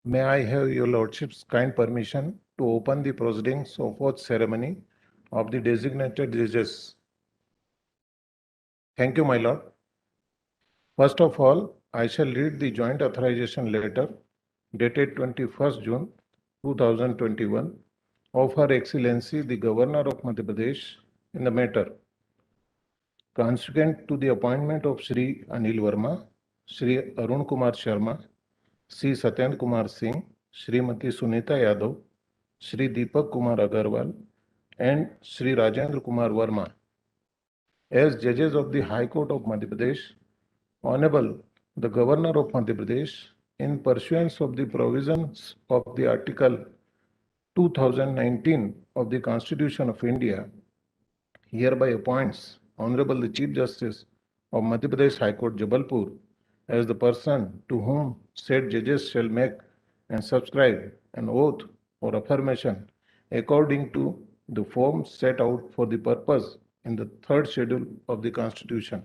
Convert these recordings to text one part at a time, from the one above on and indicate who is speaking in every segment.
Speaker 1: May I have your Lordship's kind permission to open the proceedings of oath ceremony of the designated judges? Thank you, my Lord. First of all, I shall read the joint authorization letter dated 21st June 2021 of Her Excellency the Governor of Madhya Pradesh in the matter. Consequent to the appointment of Shri Anil Verma, Shri Arun Kumar Sharma, Shri Satyendra Kumar Singh, Srimati Sunita Yadav, Shri Deepak Kumar Agarwal, and Shri Rajendra Kumar Verma as judges of the High Court of Madhya Pradesh. Honorable the Governor of Madhya Pradesh, in pursuance of the provisions of the Article 2019 of the Constitution of India, hereby appoints Honorable the Chief Justice of Madhya Pradesh High Court, Jabalpur, as the person to whom said judges shall make and subscribe an oath or affirmation according to the form set out for the purpose in the third schedule of the Constitution.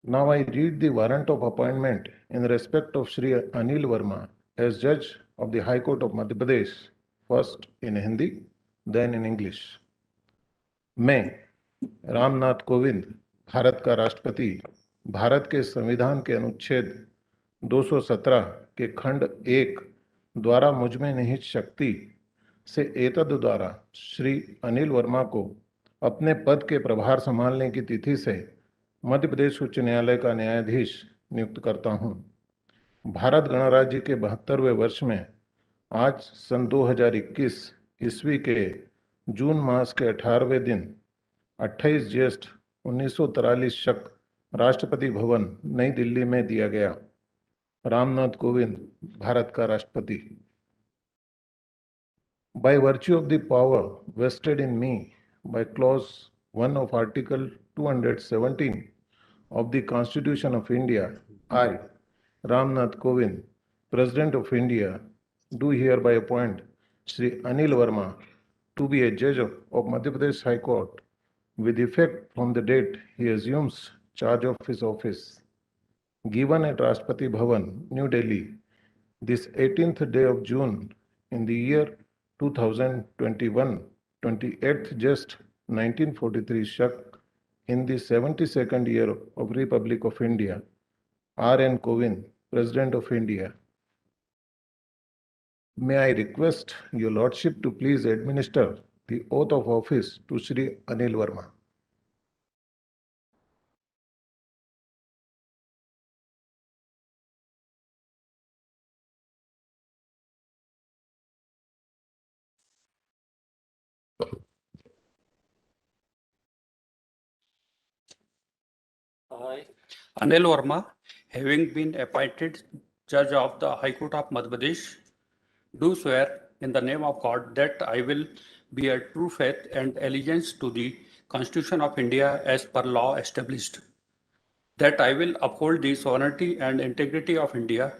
Speaker 1: Now I read the warrant of appointment in respect of Shri Anil Verma as Judge of the High Court of Madhya Pradesh, first in Hindi, then in English. मैं रामनाथ कोविंद, भारत का राष्ट्रपति, भारत के संविधान के अनुच्छेद 217 के खंड 1 द्वारा मुझमें निहित शक्ति से एतद द्वारा श्री अनिल वर्मा को अपने पद के प्रभार संभालने की तिथि से मध्य प्रदेश उच्च न्यायालय का न्यायाधीश नियुक्त करता हूं। भारत गणराज्य के 72वें वर्ष में आज सन 2021 ईस्वी के जून मास के 18वें दिन 28 ज्येष्ठ 1943 शक राष्ट्रपति भवन नई दिल्ली में दिया गया। रामनाथ कोविंद, भारत का राष्ट्रपति। By virtue of the power vested in me by clause 1 of Article 217 of the Constitution of India, I, Ramnath Kovind, President of India, do hereby appoint Shri Anil Verma to be a judge of Madhya Pradesh High Court with effect from the date he assumes charge of his office. Given at Rashtrapati Bhavan, New Delhi, this 18th day of June in the year 2021, 28th just 1943 Shak, in the 72nd year of Republic of India, R.N. Kovind, President of India. May I request your Lordship to please administer the oath of office to Shri Anil Verma.
Speaker 2: I, Anil Verma, having been appointed Judge of the High Court of Madhya Pradesh, do swear in the name of God that I will bear true faith and allegiance to the Constitution of India as per law established, that I will uphold the sovereignty and integrity of India,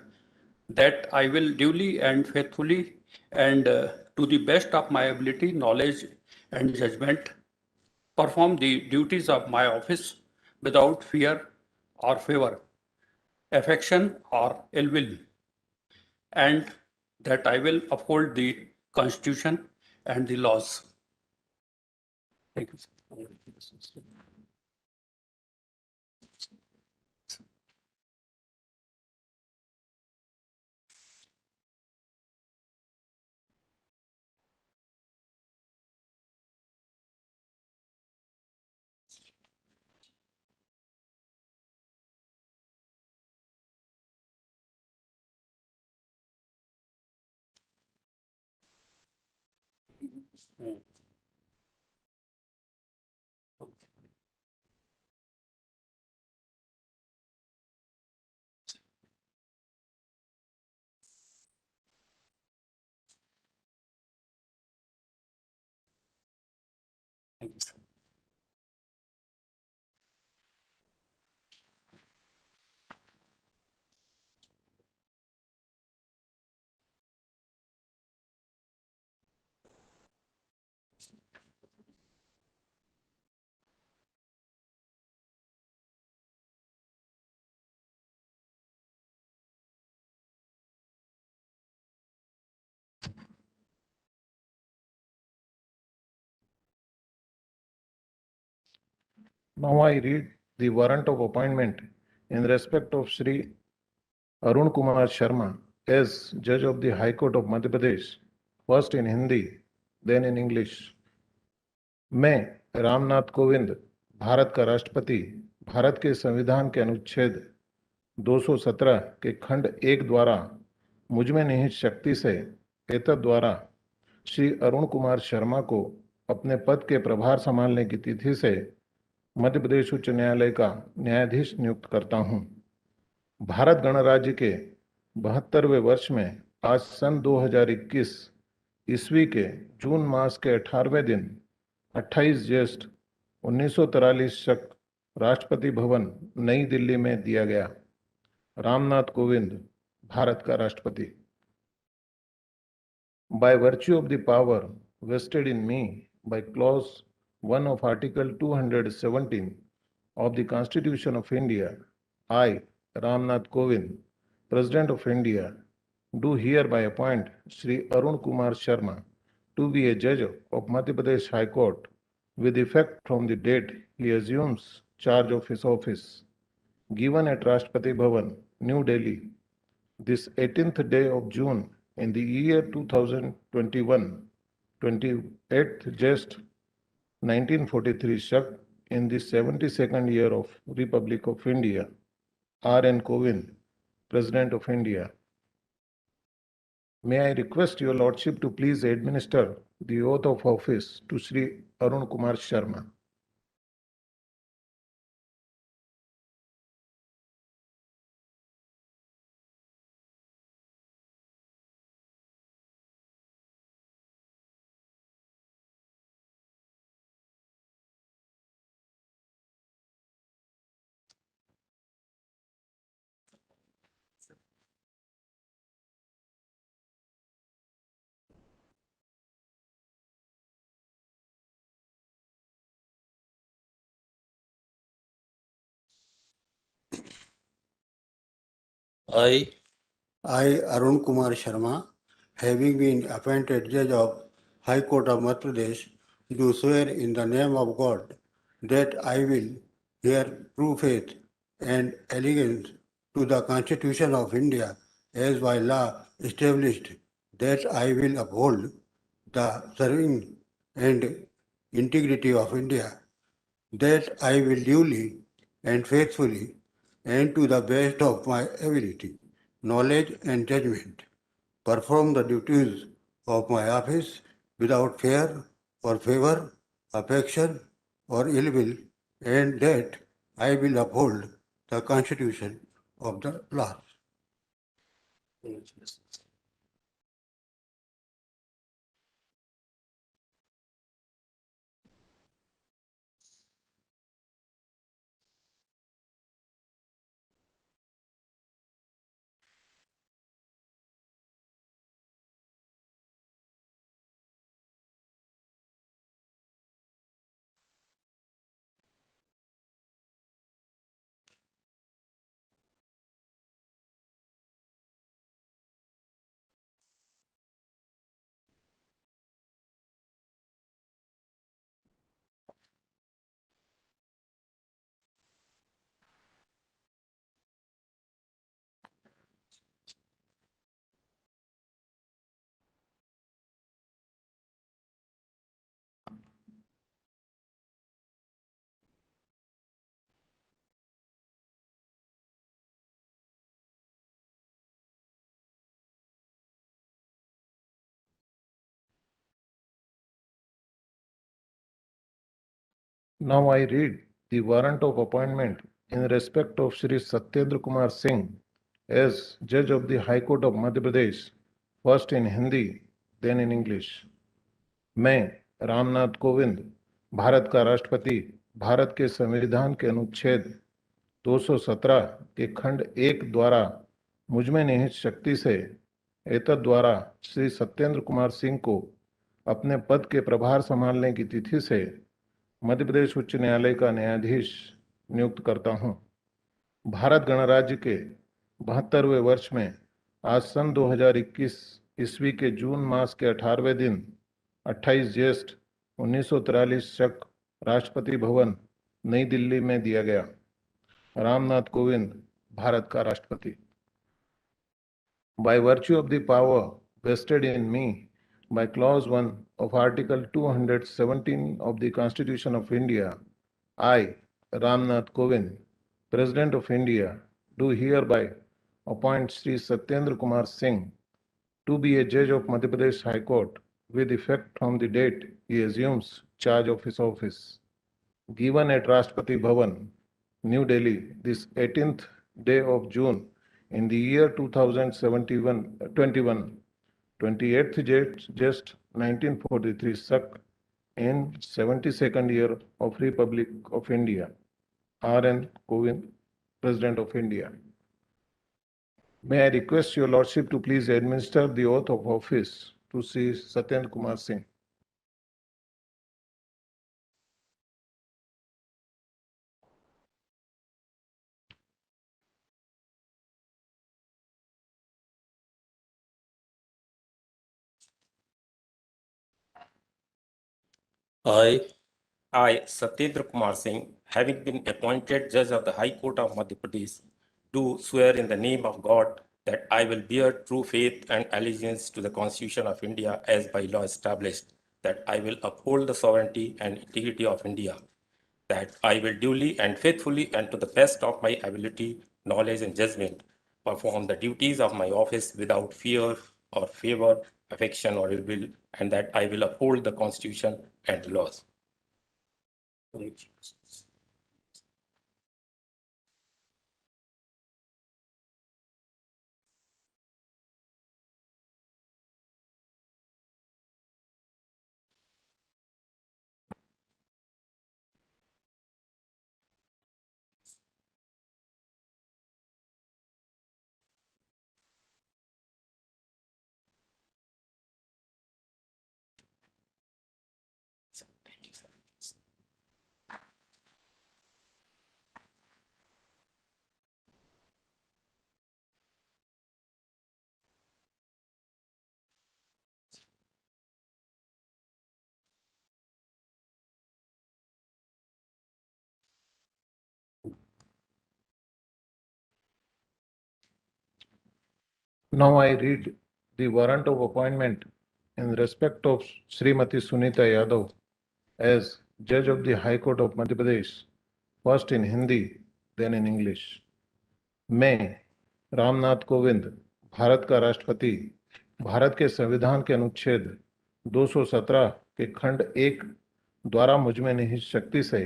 Speaker 2: that I will duly and faithfully and to the best of my ability, knowledge, and judgment perform the duties of my office without fear or favor, affection or ill will, and that I will uphold the Constitution and the laws. Thank you. Thank you, sir.
Speaker 1: Now I read the warrant of appointment in respect of Shri Arun Kumar Sharma as Judge of the High Court of Madhya Pradesh, first in Hindi, then in English. मैं रामनाथ कोविंद, भारत का राष्ट्रपति, भारत के संविधान के अनुच्छेद 217 के खंड 1 द्वारा मुझ में निहित शक्ति से एतद् द्वारा श्री अरुण कुमार शर्मा को अपने पद के प्रभार संभालने की तिथि से मध्य प्रदेश उच्च न्यायालय का न्यायाधीश नियुक्त करता हूं। भारत गणराज्य के 72वें वर्ष में आज सन 2021 ईस्वी के जून मास के 18वें दिन 28 ज्येष्ठ 1943 शक राष्ट्रपति भवन नई दिल्ली में दिया गया। रामनाथ कोविंद, भारत का राष्ट्रपति। By virtue of the power vested in me by clause 1 of Article 217 of the Constitution of India, I, Ramnath Kovind, President of India, do hereby appoint Shri Arun Kumar Sharma to be a judge of Madhya Pradesh High Court with effect from the date he assumes charge of his office, given at Rashtrapati Bhavan, New Delhi, this 18th day of June in the year 2021, 28th Just 1943 Shak, in the 72nd year of Republic of India. R.N. Kovind, President of India. May I request your Lordship to please administer the oath of office to Shri Arun Kumar Sharma.
Speaker 3: I, Arun Kumar Sharma, having been appointed Judge of High Court of Madhya Pradesh, do swear in the name of God that I will bear true faith and allegiance to the Constitution of India as by law established, that I will uphold the serving and integrity of India, that I will duly and faithfully and to the best of my ability, knowledge and judgment, perform the duties of my office without fear or favor, affection or ill will, and that I will uphold the Constitution of the law.
Speaker 1: Now I read the warrant of appointment in respect of Shri Satyendra Kumar Singh as Judge of the High Court of Madhya Pradesh, first in Hindi, then in English. मैं रामनाथ कोविंद, भारत का राष्ट्रपति, भारत के संविधान के अनुच्छेद 217 के खंड 1 द्वारा मुझ में निहित शक्ति से एतद् द्वारा श्री सत्येंद्र कुमार सिंह को अपने पद के प्रभार संभालने की तिथि से मध्य प्रदेश उच्च न्यायालय का न्यायाधीश नियुक्त करता हूं। भारत गणराज्य के 72वें वर्ष में आज सन 2021 ईस्वी के जून मास के 18वें दिन 28 ज्येष्ठ 1943 शक राष्ट्रपति भवन नई दिल्ली में दिया गया। रामनाथ कोविंद, भारत का राष्ट्रपति। By virtue of the power vested in me by Clause 1 of Article 217 of the Constitution of India, I, Ramnath Kovind, President of India, do hereby appoint Shri Satyendra Kumar Singh to be a judge of Madhya Pradesh High Court with effect from the date he assumes charge of his office. Given at Rashtrapati Bhavan, New Delhi, this 18th day of June in the year 2021, 28th just 1943 Sak in 72nd year of Republic of India. R.N. Kovind, President of India. May I request your Lordship to please administer the oath of office to Sri Satyendra Kumar Singh.
Speaker 4: I, Satyendra Kumar Singh, having been appointed Judge of the High Court of Madhya Pradesh, do swear in the name of God that I will bear true faith and allegiance to the Constitution of India as by law established, that I will uphold the sovereignty and integrity of India, that I will duly and faithfully and to the best of my ability, knowledge, and judgment perform the duties of my office without fear or favor, affection, or ill will, and that I will uphold the Constitution and laws.
Speaker 1: Now I read the warrant of appointment in respect of Srimati Sunita Yadav as Judge of the High Court of Madhya Pradesh, first in Hindi, then in English. मैं रामनाथ कोविंद, भारत का राष्ट्रपति, भारत के संविधान के अनुच्छेद 217 के खंड 1 द्वारा मुझ में निहित शक्ति से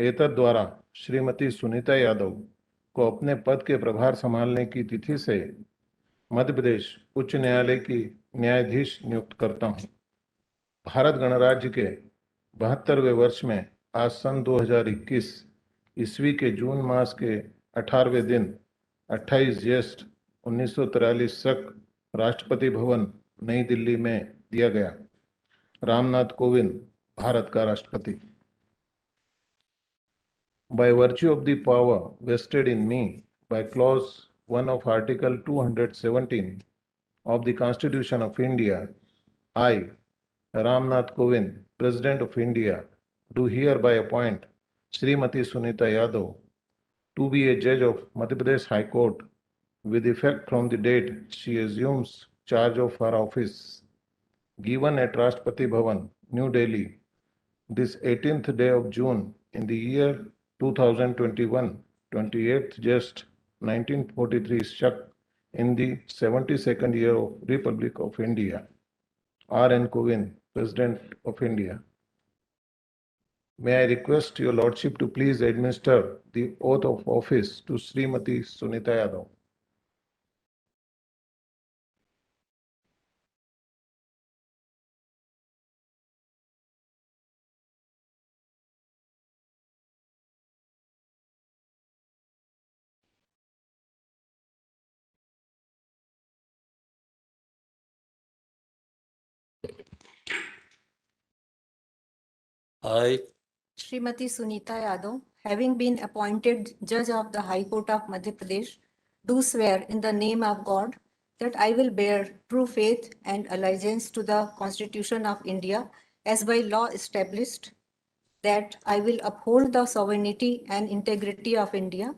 Speaker 1: एतद द्वारा श्रीमती सुनीता यादव को अपने पद के प्रभार संभालने की तिथि से मध्य प्रदेश उच्च न्यायालय की न्यायाधीश नियुक्त करता हूं। भारत गणराज्य के 72वें वर्ष में आज सन 2021 ईस्वी के जून मास के 18वें दिन 28 ज्येष्ठ 1943 सक राष्ट्रपति भवन नई दिल्ली में दिया गया। रामनाथ कोविंद, भारत का राष्ट्रपति। By virtue of the power vested in me by clause 1 of Article 217 of the Constitution of India, I, Ramnath Kovind, President of India, do hereby appoint Srimati Sunita Yadav to be a judge of Madhya Pradesh High Court with effect from the date she assumes charge of her office, given at Rashtrapati Bhavan, New Delhi, this 18th day of June in the year 2021, 28th just 1943 Shak in the 72nd year of Republic of India. R.N. Kovind, President of India. May I request your Lordship to please administer the oath of office to Srimati Sunita Yadav.
Speaker 4: I,
Speaker 5: Srimati Sunita Yadav, having been appointed Judge of the High Court of Madhya Pradesh, do swear in the name of God that I will bear true faith and allegiance to the Constitution of India as by law established, that I will uphold the sovereignty and integrity of India,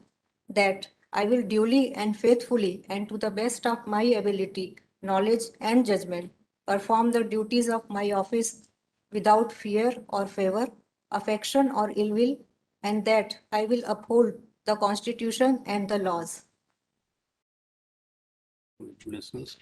Speaker 5: that I will duly and faithfully and to the best of my ability, knowledge and judgment perform the duties of my office without fear or favor, affection or ill will, and that I will uphold the Constitution and the laws.
Speaker 2: Congratulations.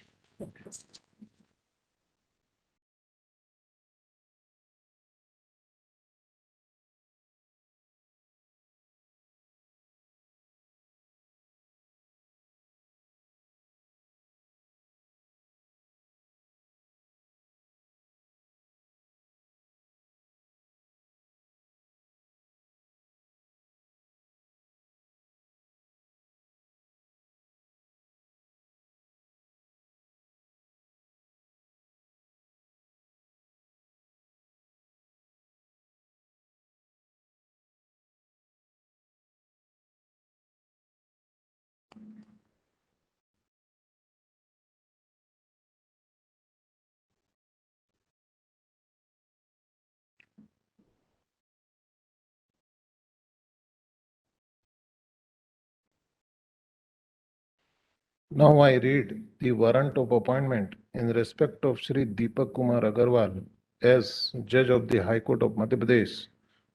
Speaker 1: Now I read the warrant of appointment in respect of Shri Deepak Kumar Agarwal as Judge of the High Court of Madhya Pradesh,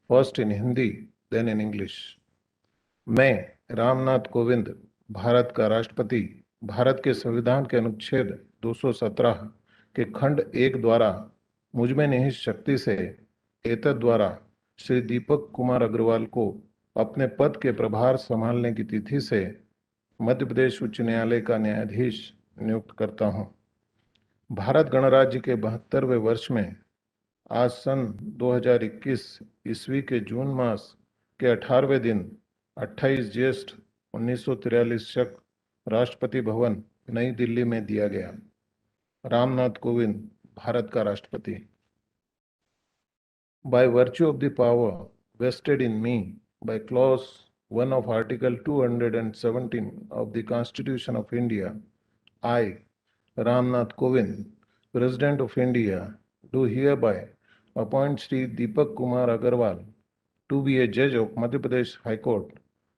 Speaker 1: first in Hindi, then in English. मैं रामनाथ कोविंद, भारत का राष्ट्रपति, भारत के संविधान के अनुच्छेद 217 के खंड 1 द्वारा मुझ में निहित शक्ति से एतद द्वारा श्री दीपक कुमार अग्रवाल को अपने पद के प्रभार संभालने की तिथि से मध्य प्रदेश उच्च न्यायालय का न्यायाधीश नियुक्त करता हूं। भारत गणराज्य के 72वें वर्ष में आज सन 2021 ईस्वी के जून मास के 18वें दिन 28 ज्येष्ठ 1943 शक राष्ट्रपति भवन नई दिल्ली में दिया गया। रामनाथ कोविंद, भारत का राष्ट्रपति। By virtue of the power vested in me by clause 1 of Article 217 of the Constitution of India, I, Ramnath Kovind, President of India, do hereby appoint Shri Deepak Kumar Agarwal to be a judge of Madhya Pradesh High Court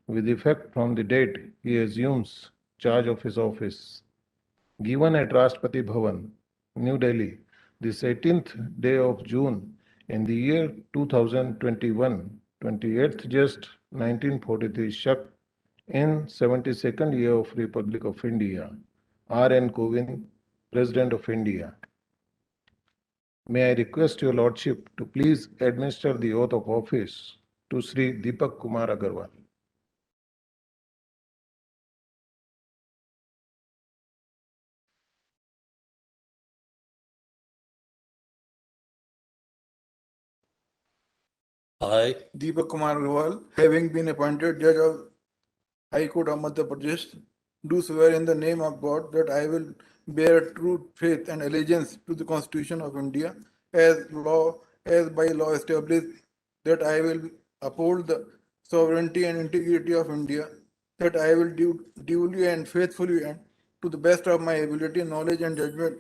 Speaker 1: with effect from the date he assumes charge of his office. Given at Rashtrapati Bhavan, New Delhi, this 18th day of June in the year 2021, 28th just 1943 Shak, in 72nd year of Republic of India, R.N. Kovind, President of India. May I request your Lordship to please administer the oath of office to Shri Deepak Kumar Agarwal.
Speaker 2: I,
Speaker 6: Deepak Kumar Agarwal, having been appointed Judge of High Court of Madhya Pradesh, do swear in the name of God that I will bear true faith and allegiance to the Constitution of India as by law established, that I will uphold the sovereignty and integrity of India, that I will duly and faithfully and to the best of my ability, knowledge and judgment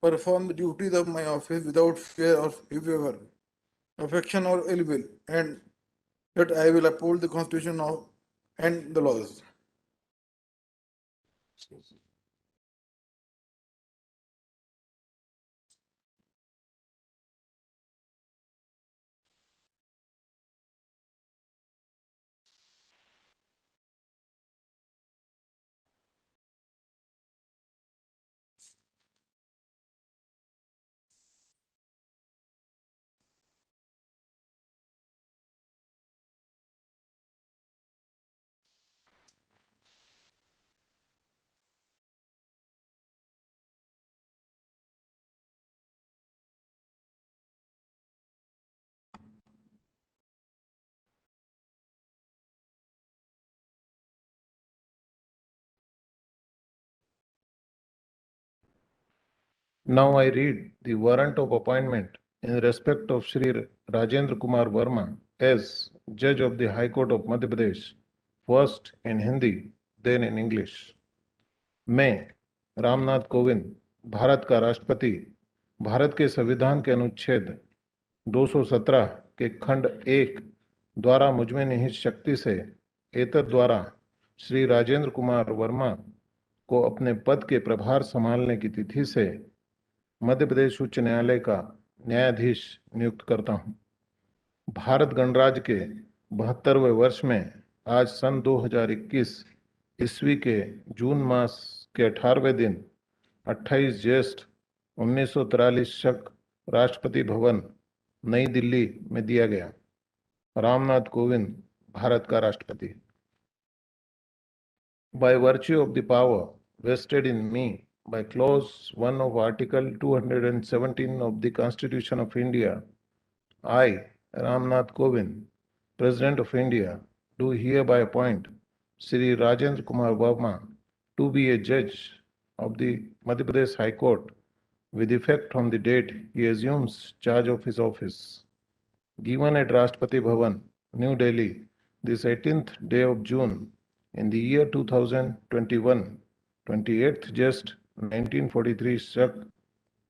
Speaker 6: perform the duties of my office without fear or favor, affection or ill will, and that I will uphold the Constitution of and the laws.
Speaker 1: Now I read the warrant of appointment in respect of Shri Rajendra Kumar Verma as Judge of the High Court of Madhya Pradesh, first in Hindi, then in English. मैं रामनाथ कोविंद, भारत का राष्ट्रपति, भारत के संविधान के अनुच्छेद 217 के खंड 1 द्वारा मुझमें निहित शक्ति से एतद द्वारा श्री राजेंद्र कुमार वर्मा को अपने पद के प्रभार संभालने की तिथि से मध्य प्रदेश उच्च न्यायालय का न्यायाधीश नियुक्त करता हूं। भारत गणराज्य के 72वें वर्ष में आज सन 2021 ईस्वी के जून मास के 18वें दिन 28 ज्येष्ठ 1943 शक राष्ट्रपति भवन नई दिल्ली में दिया गया। रामनाथ कोविंद भारत का राष्ट्रपति। By virtue of the power vested in me by clause 1 of Article 217 of the Constitution of India, I, Ramnath Kovind, President of India, do hereby appoint Shri Rajendra Kumar Verma to be a judge of the Madhya Pradesh High Court with effect from the date he assumes charge of his office. Given at Rashtrapati Bhavan, New Delhi, this 18th day of June in the year 2021, 28th just 1943 struck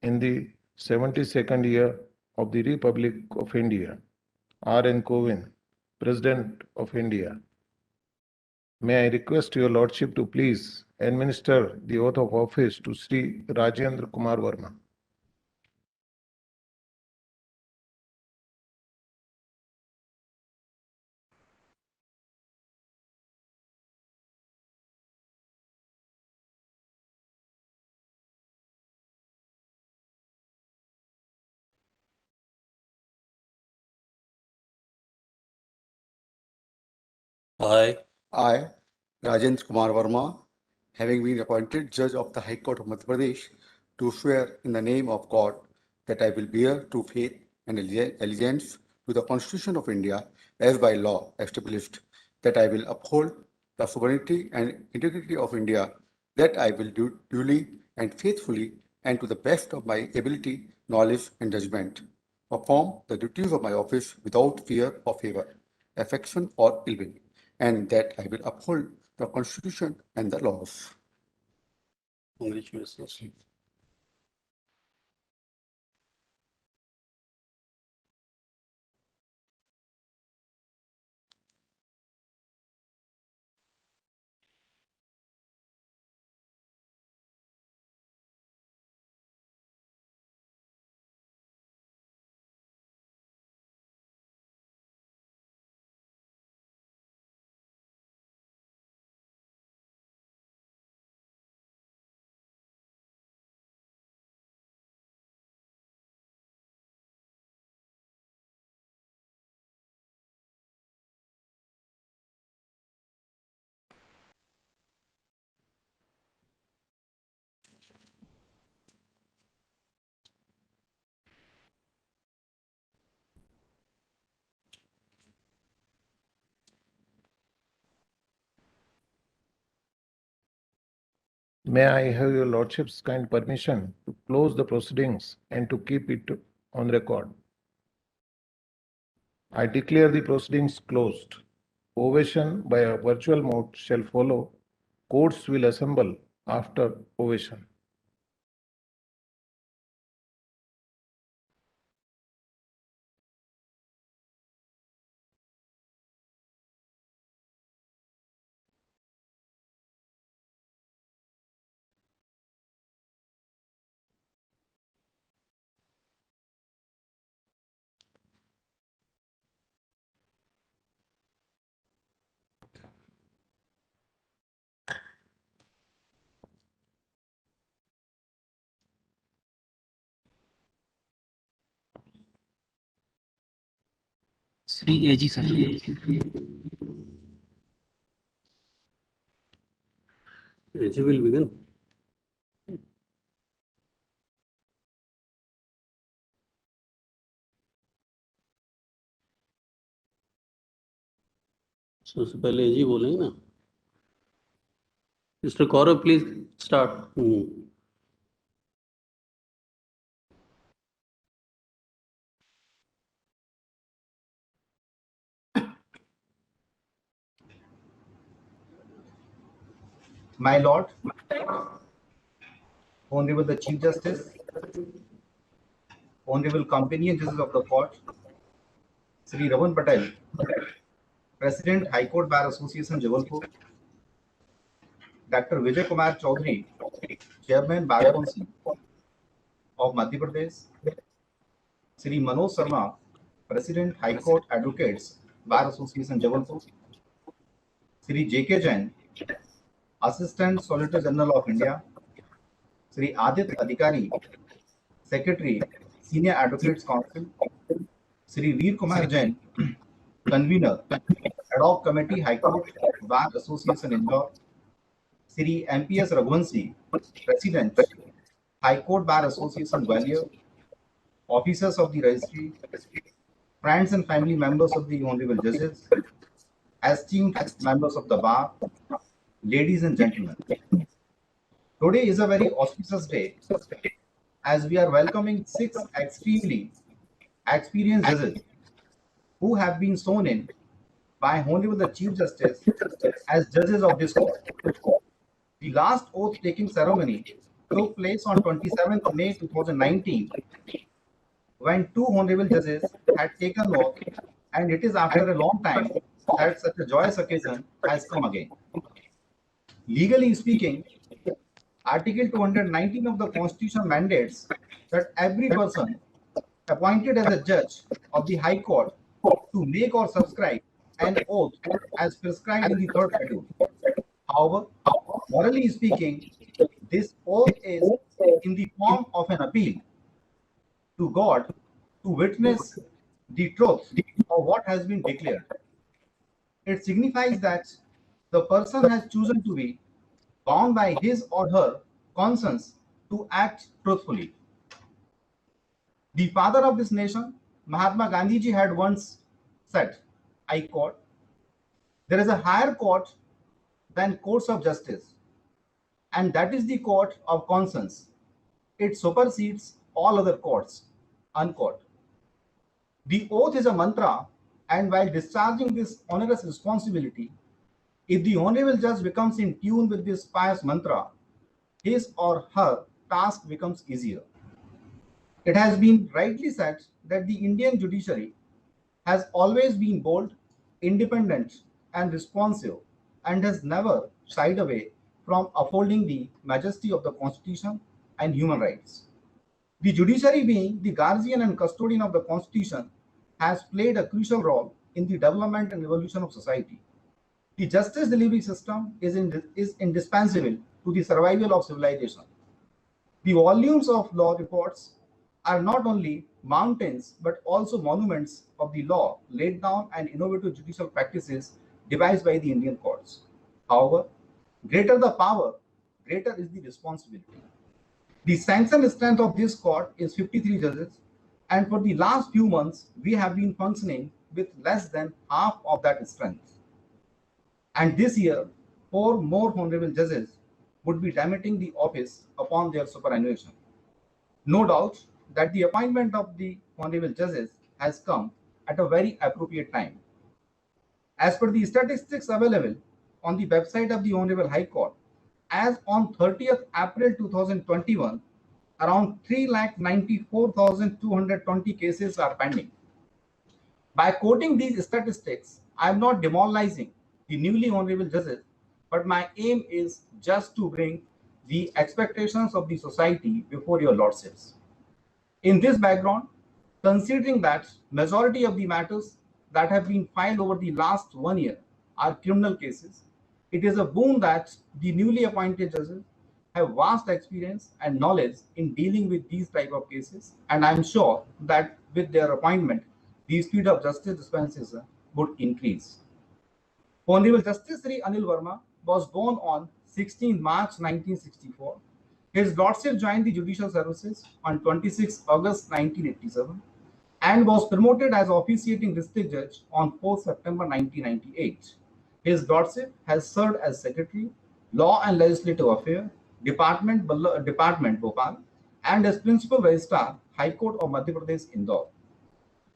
Speaker 1: in the 72nd year of the Republic of India. R.N. Kovind, President of India. May I request your Lordship to please administer the oath of office to Shri Rajendra Kumar Verma.
Speaker 2: I,
Speaker 3: I, Rajendra Kumar Verma, having been appointed Judge of the High Court of Madhya Pradesh, do swear in the name of God that I will bear true faith and allegiance to the Constitution of India as by law established, that I will uphold the sovereignty and integrity of India, that I will do duly and faithfully and to the best of my ability, knowledge and judgment, perform the duties of my office without fear or favor, affection or ill will, and that I will uphold the Constitution and the laws.
Speaker 2: congratulations.
Speaker 1: May I have your Lordship's kind permission to close the proceedings and to keep it on record? I declare the proceedings closed. Ovation by a virtual mode shall follow. Courts will assemble after ovation.
Speaker 7: Shri AG sir.
Speaker 2: AG will begin. सबसे पहले AG बोलेंगे ना. Mr. Gaurav, please start.
Speaker 8: My Lord, Honorable the Chief Justice, Honorable Company and Justices of the Court, Shri Ravan Patel, President High Court Bar Association Jabalpur, Dr. Vijay Kumar Chaudhary, Chairman Bar Council of Madhya Pradesh, Shri Manoj Sharma, President High Court Advocates Bar Association Jabalpur, Shri J.K. Jain, Assistant Solicitor General of India, Shri Adit Adhikari, Secretary, Senior Advocates Council, Shri Veer Kumar Jain, Convener, Ad hoc Committee High Court Bar Association Indore, Shri MPS Raghuvanshi, President, High Court Bar Association Gwalior, officers of the registry, friends and family members of the honorable judges, esteemed members of the bar, ladies and gentlemen. Today is a very auspicious day as we are welcoming 6 extremely experienced judges who have been sworn in by Honorable the Chief Justice as judges of this court. The last oath taking ceremony took place on 27th May 2019 when 2 honorable judges had taken oath, and it is after a long time that such a joyous occasion has come again. Legally speaking, Article 219 of the Constitution mandates that every person appointed as a judge of the High Court to make or subscribe an oath as prescribed in the third schedule. However, morally speaking, this oath is in the form of an appeal to God to witness the truth of what has been declared. It signifies that the person has chosen to be bound by his or her conscience to act truthfully. The father of this nation, Mahatma Gandhi ji, had once said, I quote, "There is a higher court than courts of justice, and that is the court of conscience. It supersedes all other courts," unquote. The oath is a mantra, and while discharging this onerous responsibility, if the honorable judge becomes in tune with this pious mantra, his or her task becomes easier. It has been rightly said that the Indian judiciary has always been bold, independent, and responsive, and has never shied away from upholding the majesty of the Constitution and human rights. The judiciary, being the guardian and custodian of the Constitution, has played a crucial role in the development and evolution of society. The justice delivery system is indispensable to the survival of civilization. The volumes of law reports are not only mountains but also monuments of the law laid down and innovative judicial practices devised by the Indian courts. However, greater the power, greater is the responsibility. The sanctioned strength of this court is 53 judges, and for the last few months, we have been functioning with less than half of that strength. And this year, 4 more honorable judges would be demitting the office upon their superannuation. No doubt that the appointment of the honorable judges has come at a very appropriate time. As per the statistics available on the website of the Honorable High Court, as on 30th April 2021, around 3,94,220 cases are pending. By quoting these statistics, I am not demoralizing the newly honorable judges, but my aim is just to bring the expectations of the society before your lordships. In this background, considering that majority of the matters that have been filed over the last 1 year are criminal cases, it is a boon that the newly appointed judges have vast experience and knowledge in dealing with these type of cases, and I am sure that with their appointment, the speed of justice dispensation would increase. Honorable Justice Shri Anil Verma was born on 16 March 1964. His lordship joined the judicial services on 26 August 1987 and was promoted as officiating district judge on 4 September 1998. His lordship has served as Secretary, Law and Legislative Affairs, Department Bhopal, and as Principal Registrar, High Court of Madhya Pradesh, Indore.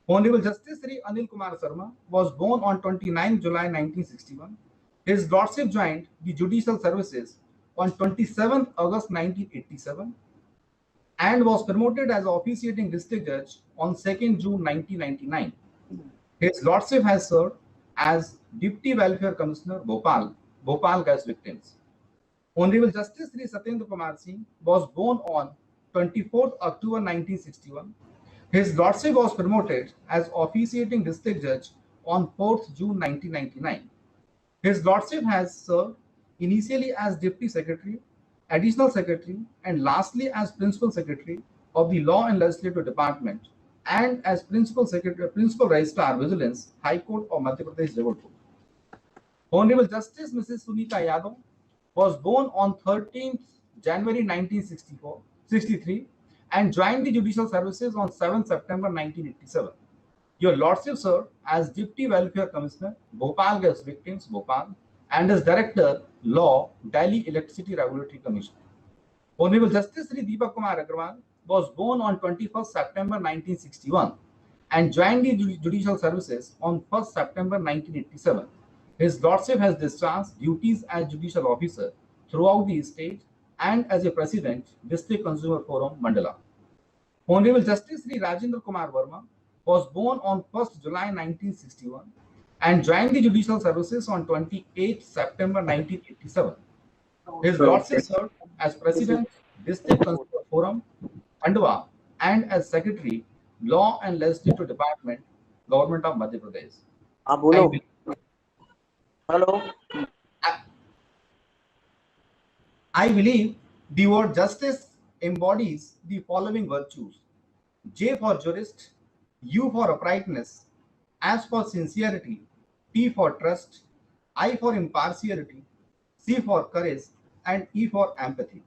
Speaker 8: Honorable Justice Shri Anil Kumar Sharma was born on 29 July 1961. His lordship joined the judicial services on 27 August 1987 and was promoted as officiating district judge on 2nd June 1999. His Lordship has served as Deputy Welfare Commissioner, Bhopal gas victims. Honorable Justice Shri Satyendra Kumar Singh was born on 24th October 1961. His Lordship was promoted as officiating district judge on 4th June 1999. His Lordship has served initially as Deputy Secretary, Additional Secretary, and lastly as Principal Secretary of the Law and Legislative Department and as Principal Registrar Vigilance, High Court of Madhya Pradesh, Jabalpur. Honorable Justice Mrs. Sunita Yadav was born on 13th January 1963 and joined the judicial services on 7th September 1987. Your Lordship served as Deputy Welfare Commissioner, Bhopal Gas Victims, Bhopal, and as Director, Law, Delhi Electricity Regulatory Commission. Honorable Justice Shri Deepak Kumar Agarwal was born on 21st September 1961 and joined the judicial services on 1st September 1987. His Lordship has discharged duties as judicial officer throughout the state and as a President, District Consumer Forum, Mandala. Honorable Justice Shri Rajendra Kumar Verma was born on 1st July 1961 and joined the judicial services on 28th September 1987. His Lordship served as President, District Consumer Forum, Mandwa, and as Secretary, Law and Legislative Department, Government of Madhya Pradesh. I believe the word justice embodies the following virtues: J for jurist, U for uprightness, S for sincerity, T for trust, I for impartiality, C for courage, and E for empathy.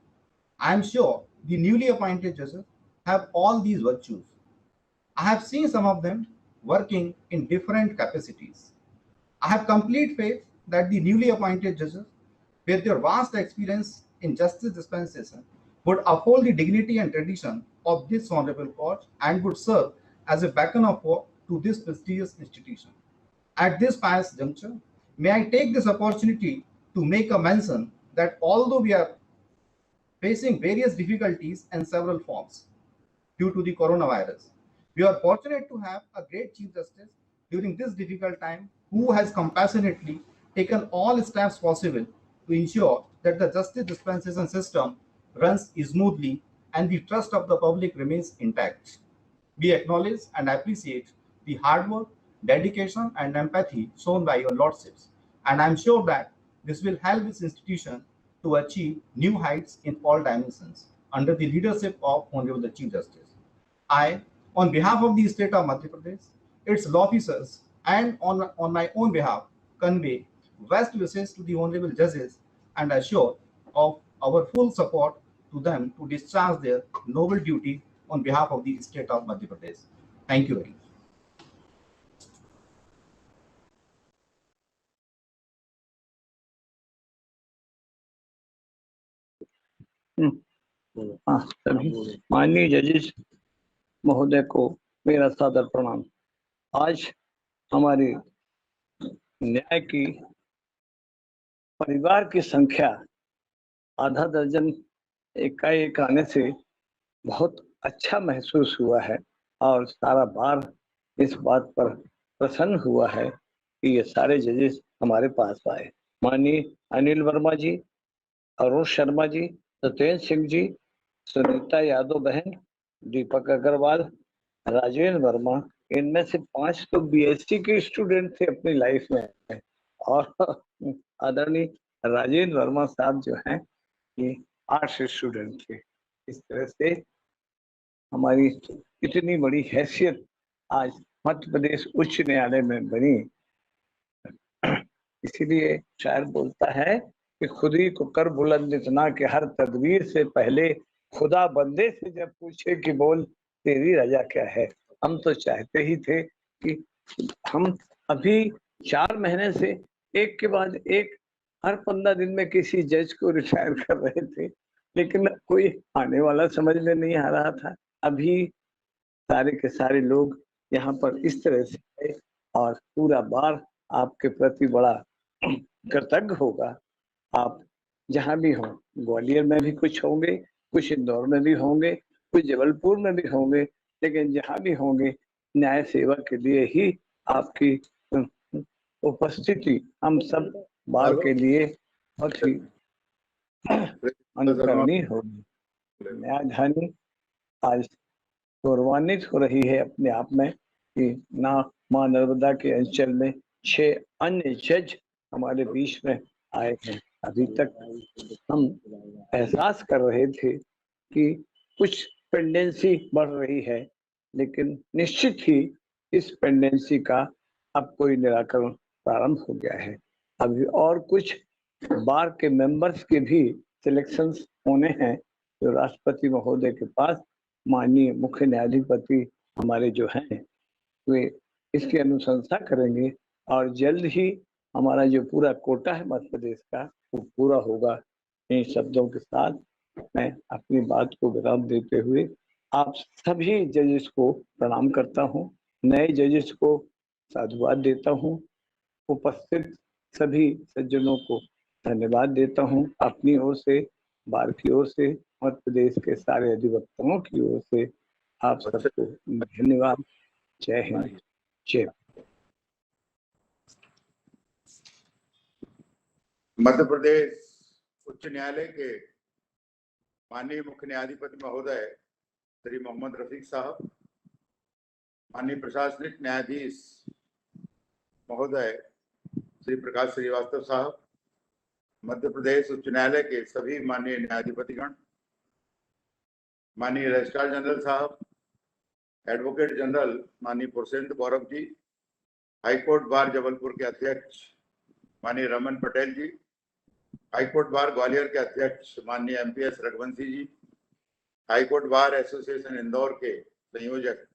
Speaker 8: I am sure the newly appointed judges have all these virtues. I have seen some of them working in different capacities. I have complete faith that the newly appointed judges, with their vast experience in justice dispensation, would uphold the dignity and tradition of this honorable court and would serve as a beacon of hope to this prestigious institution. At this pious juncture, may I take this opportunity to make a mention that although we are facing various difficulties in several forms due to the coronavirus, we are fortunate to have a great Chief Justice during this difficult time who has compassionately taken all steps possible to ensure that the justice dispensation system runs smoothly and the trust of the public remains intact. We acknowledge and appreciate the hard work, dedication, and empathy shown by your lordships, and I am sure that this will help this institution to achieve new heights in all dimensions under the leadership of Honorable the Chief Justice. I, on behalf of the state of Madhya Pradesh, its law officers, and on my own behalf, convey best wishes to the honorable judges and assure of our full support to them to discharge their noble duty on behalf of the state of Madhya Pradesh. Thank you very much.
Speaker 9: सभी माननीय जजेस महोदय को मेरा सादर प्रणाम। आज हमारे न्याय की परिवार की संख्या आधा दर्जन एकाएक आने से बहुत अच्छा महसूस हुआ है और सारा बार इस बात पर प्रसन्न हुआ है कि ये सारे जजेस हमारे पास आए। माननीय अनिल वर्मा जी, अरुण शर्मा जी, सत्येंद्र सिंह जी, सुनीता यादव बहन, दीपक अग्रवाल, राजेंद्र वर्मा, इनमें से 5 तो बीएससी के स्टूडेंट थे अपनी लाइफ में और आदरणीय राजेंद्र वर्मा साहब जो हैं ये आर्ट्स स्टूडेंट थे। इस तरह से हमारी इतनी बड़ी हैसियत आज मध्य प्रदेश उच्च न्यायालय में बनी। इसीलिए शायर बोलता है कि खुदी को कर बुलंद इतना कि हर तदबीर से पहले खुदा बंदे से जब पूछे कि बोल तेरी रजा क्या है। हम तो चाहते ही थे कि हम अभी 4 महीने से एक के बाद एक हर 15 दिन में किसी जज को रिटायर कर रहे थे, लेकिन कोई आने वाला समझ में नहीं आ रहा था। अभी सारे के सारे लोग यहाँ पर इस तरह से है और पूरा बार आपके प्रति बड़ा कृतज्ञ होगा। आप जहाँ भी हों, ग्वालियर में भी कुछ होंगे, कुछ इंदौर में भी होंगे, कुछ जबलपुर में भी होंगे, लेकिन जहाँ भी होंगे न्याय सेवा के लिए ही आपकी उपस्थिति हम सब बार के लिए बहुत ही अनुकरणीय होगी। न्यायधानी आज गौरवान्वित हो रही है अपने आप में कि ना मां नर्मदा के अंचल में 6 अन्य जज हमारे बीच में आए हैं। अभी तक हम एहसास कर रहे थे कि कुछ पेंडेंसी बढ़ रही है, लेकिन निश्चित ही इस पेंडेंसी का अब कोई निराकरण प्रारंभ हो गया है। अभी और कुछ बार के मेंबर्स के भी सिलेक्शंस होने हैं, जो राष्ट्रपति महोदय के पास माननीय मुख्य न्यायाधिपति हमारे जो हैं वे इसकी अनुशंसा करेंगे और जल्द ही हमारा जो पूरा कोटा है मध्य प्रदेश का वो पूरा होगा। इन शब्दों के साथ मैं अपनी बात को विराम देते हुए आप सभी जजेस को प्रणाम करता हूँ, नए जजेस को साधुवाद देता हूँ, उपस्थित सभी सज्जनों को धन्यवाद देता हूँ। अपनी ओर से, बार की ओर से, मध्य प्रदेश के सारे अधिवक्ताओं की ओर से आप सबको धन्यवाद। जय हिंद, जय।
Speaker 10: मध्य प्रदेश उच्च न्यायालय के माननीय मुख्य न्यायाधिपति महोदय श्री मोहम्मद रफीक साहब, माननीय प्रशासनिक न्यायाधीश महोदय श्री प्रकाश श्रीवास्तव साहब, मध्य प्रदेश उच्च न्यायालय के सभी माननीय न्यायाधिपतिगण, माननीय रजिस्ट्रार जनरल साहब, एडवोकेट जनरल माननीय पुरुषेंद्र गौरव जी, हाईकोर्ट बार जबलपुर के अध्यक्ष माननीय रमन पटेल जी, हाईकोर्ट बार ग्वालियर के अध्यक्ष माननीय एमपीएस रघुवंशी जी, हाईकोर्ट बार एसोसिएशन इंदौर के संयोजक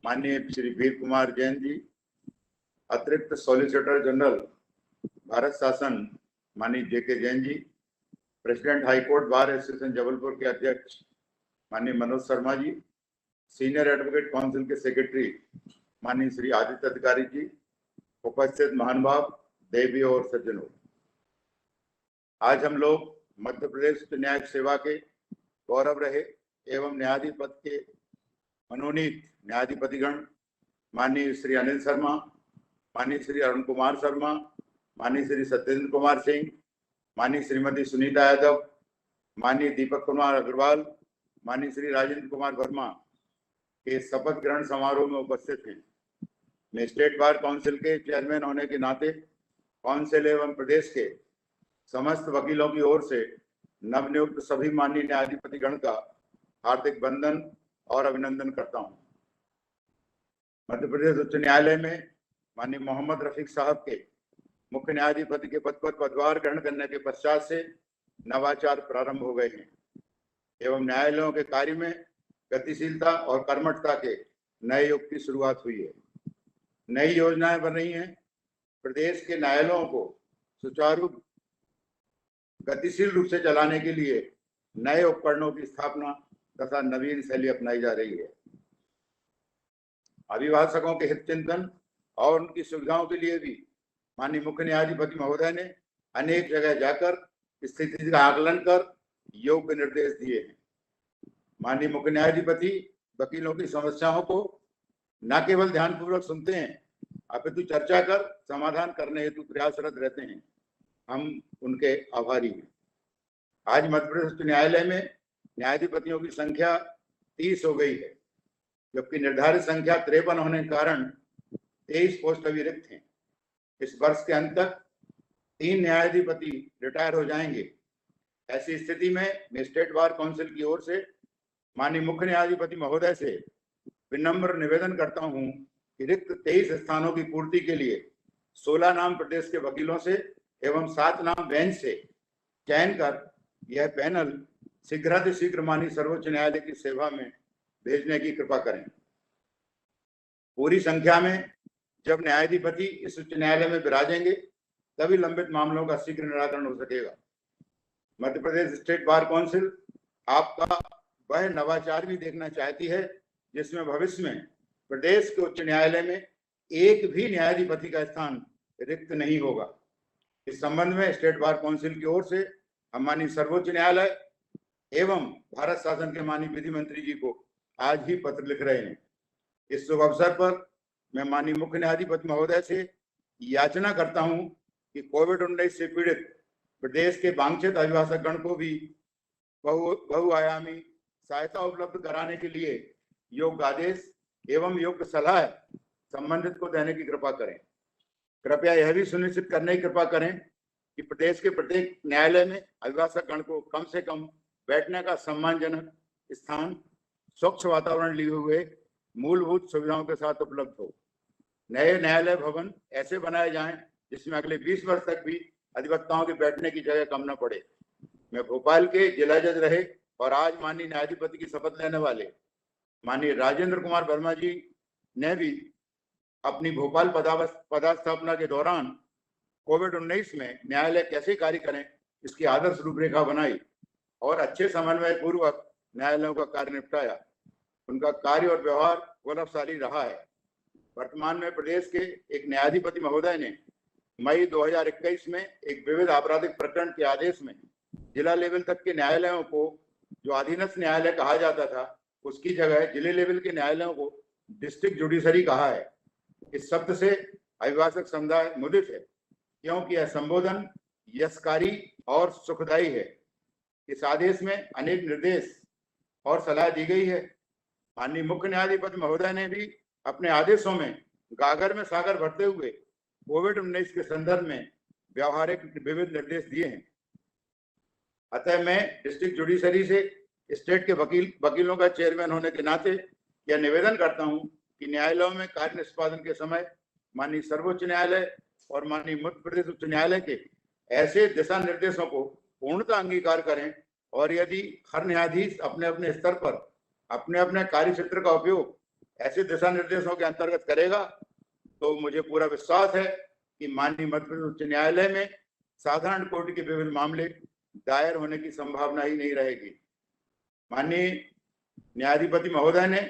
Speaker 10: माननीय श्री वीर कुमार जैन जी, अतिरिक्त सॉलिसिटर जनरल भारत शासन माननीय JK Jain ji, president high court bar association Jabalpur के अध्यक्ष माननीय Manoj Sharma ji, senior advocate council के सेक्रेटरी माननीय श्री आदित्य अधिकारी जी, उपस्थित महानुभाव, देवी और सज्जनों, आज हम लोग मध्य प्रदेश उच्च न्यायिक सेवा के गौरव रहे एवं न्यायाधिपति के मनोनीत न्यायाधिपतिगण माननीय श्री अनिल शर्मा, माननीय श्री अरुण कुमार शर्मा, माननीय श्री सत्येंद्र कुमार सिंह, माननीय श्रीमती सुनीता यादव, माननीय दीपक कुमार अग्रवाल, माननीय श्री राजेंद्र कुमार वर्मा के शपथ ग्रहण समारोह में उपस्थित हैं। मैं स्टेट बार काउंसिल के चेयरमैन होने के नाते काउंसिल एवं प्रदेश के समस्त वकीलों की ओर से नवनियुक्त सभी माननीय न्यायाधिपतिगण का हार्दिक वंदन और अभिनंदन करता हूं। मध्य प्रदेश उच्च न्यायालय में माननीय मोहम्मद रफीक साहब के मुख्य न्यायाधिपति के पद पर पदभार ग्रहण करने के पश्चात से नवाचार प्रारंभ हो गए हैं एवं न्यायालयों के कार्य में गतिशीलता और कर्मठता के नए युग की शुरुआत हुई है। नई योजनाएं बन रही हैं। प्रदेश के न्यायालयों को सुचारू गतिशील रूप से चलाने के लिए नए उपकरणों की स्थापना तथा नवीन शैली अपनाई जा रही है। अभिभाषकों के हित चिंतन और उनकी सुविधाओं के लिए भी माननीय मुख्य न्यायाधिपति महोदय ने अनेक जगह जाकर स्थिति का आकलन कर योग्य निर्देश दिए हैं। माननीय मुख्य न्यायाधिपति वकीलों की समस्याओं को न केवल ध्यानपूर्वक सुनते हैं अपितु चर्चा कर समाधान करने हेतु प्रयासरत रहते हैं। हम उनके आभारी हैं। आज मध्य प्रदेश उच्च न्यायालय में न्यायाधिपतियों की संख्या 30 हो गई है, जबकि निर्धारित संख्या 53 होने के कारण 23 पोस्ट अभी रिक्त हैं। इस वर्ष के अंत तक 3 न्यायाधिपति रिटायर हो जाएंगे। ऐसी स्थिति में मैं स्टेट बार काउंसिल की ओर से माननीय मुख्य न्यायाधिपति महोदय से विनम्र निवेदन करता हूं कि रिक्त 23 स्थानों की पूर्ति के लिए 16 नाम प्रदेश के वकीलों से एवं 7 नाम बेंच से चयन कर यह पैनल शीघ्रातिशीघ्र माननीय सर्वोच्च न्यायालय की सेवा में भेजने की कृपा करें। पूरी संख्या में जब न्यायाधिपति इस उच्च न्यायालय में विराजेंगे तभी लंबित मामलों का शीघ्र निराकरण हो सकेगा। Madhya Pradesh state bar council आपका वह नवाचार भी देखना चाहती है जिसमें भविष्य में प्रदेश के उच्च न्यायालय में एक भी न्यायाधिपति का स्थान रिक्त नहीं होगा। इस संबंध में स्टेट बार काउंसिल की ओर से हम माननीय सर्वोच्च न्यायालय एवं भारत शासन के माननीय विधि मंत्री जी को आज ही पत्र लिख रहे हैं। इस शुभ अवसर पर मैं माननीय मुख्य न्यायाधीश महोदय से याचना करता हूं कि कोविड-19 से पीड़ित प्रदेश के वांछित अभिभाषक गण को भी बहुआयामी सहायता उपलब्ध कराने के लिए योग्य आदेश एवं योग्य सलाह संबंधित को देने की कृपा करें। कृपया यह भी सुनिश्चित करने की कृपा करें कि प्रदेश के प्रत्येक न्यायालय में अभिभाषक गण को कम से कम बैठने का सम्मानजनक स्थान, स्वच्छ वातावरण लिए हुए मूलभूत सुविधाओं के साथ उपलब्ध हो। नए न्यायालय भवन ऐसे बनाए जाएं जिसमें अगले 20 वर्ष तक भी अधिवक्ताओं के बैठने की जगह कम न पड़े। मैं भोपाल के जिला जज रहे और आज माननीय न्यायाधिपति की शपथ लेने वाले माननीय राजेंद्र कुमार वर्मा जी ने भी अपनी भोपाल पदस्थापना के दौरान कोविड-19 में न्यायालय कैसे कार्य करें इसकी आदर्श रूपरेखा बनाई और अच्छे समन्वय पूर्वक न्यायालयों का कार्य निपटाया। उनका कार्य और व्यवहार गौरवशाली रहा है। वर्तमान में प्रदेश के एक न्यायाधिपति महोदय ने मई 2021 में एक विविध आपराधिक प्रकरण के आदेश में जिला लेवल तक के न्यायालयों को जो अधीनस्थ न्यायालय कहा जाता था उसकी जगह जिले लेवल के न्यायालयों को डिस्ट्रिक्ट जुडिशरी कहा है। इस शब्द से अभिभाषक समुदाय मुदित है क्योंकि यह संबोधन यशकारी और सुखदायी है। इस आदेश में अनेक निर्देश और सलाह दी गई है। माननीय मुख्य न्यायाधिपति महोदय ने भी अपने आदेशों में गागर में सागर भरते हुए कोविड-19 के संदर्भ में व्यावहारिक विविध निर्देश दिए हैं। अतः मैं डिस्ट्रिक्ट जुडिशरी से स्टेट के वकीलों का चेयरमैन होने के नाते यह निवेदन करता हूं कि न्यायालयों में कार्य निष्पादन के समय माननीय सर्वोच्च न्यायालय और माननीय मध्य प्रदेश उच्च न्यायालय के ऐसे दिशा निर्देशों को पूर्णतः अंगीकार करें और यदि हर न्यायाधीश अपने अपने स्तर पर अपने अपने कार्य क्षेत्र का उपयोग ऐसे दिशा निर्देशों के अंतर्गत करेगा तो मुझे पूरा विश्वास है कि माननीय मध्य प्रदेश उच्च न्यायालय में साधारण कोर्ट के विभिन्न मामले दायर होने की संभावना ही नहीं रहेगी। माननीय न्यायाधिपति महोदय ने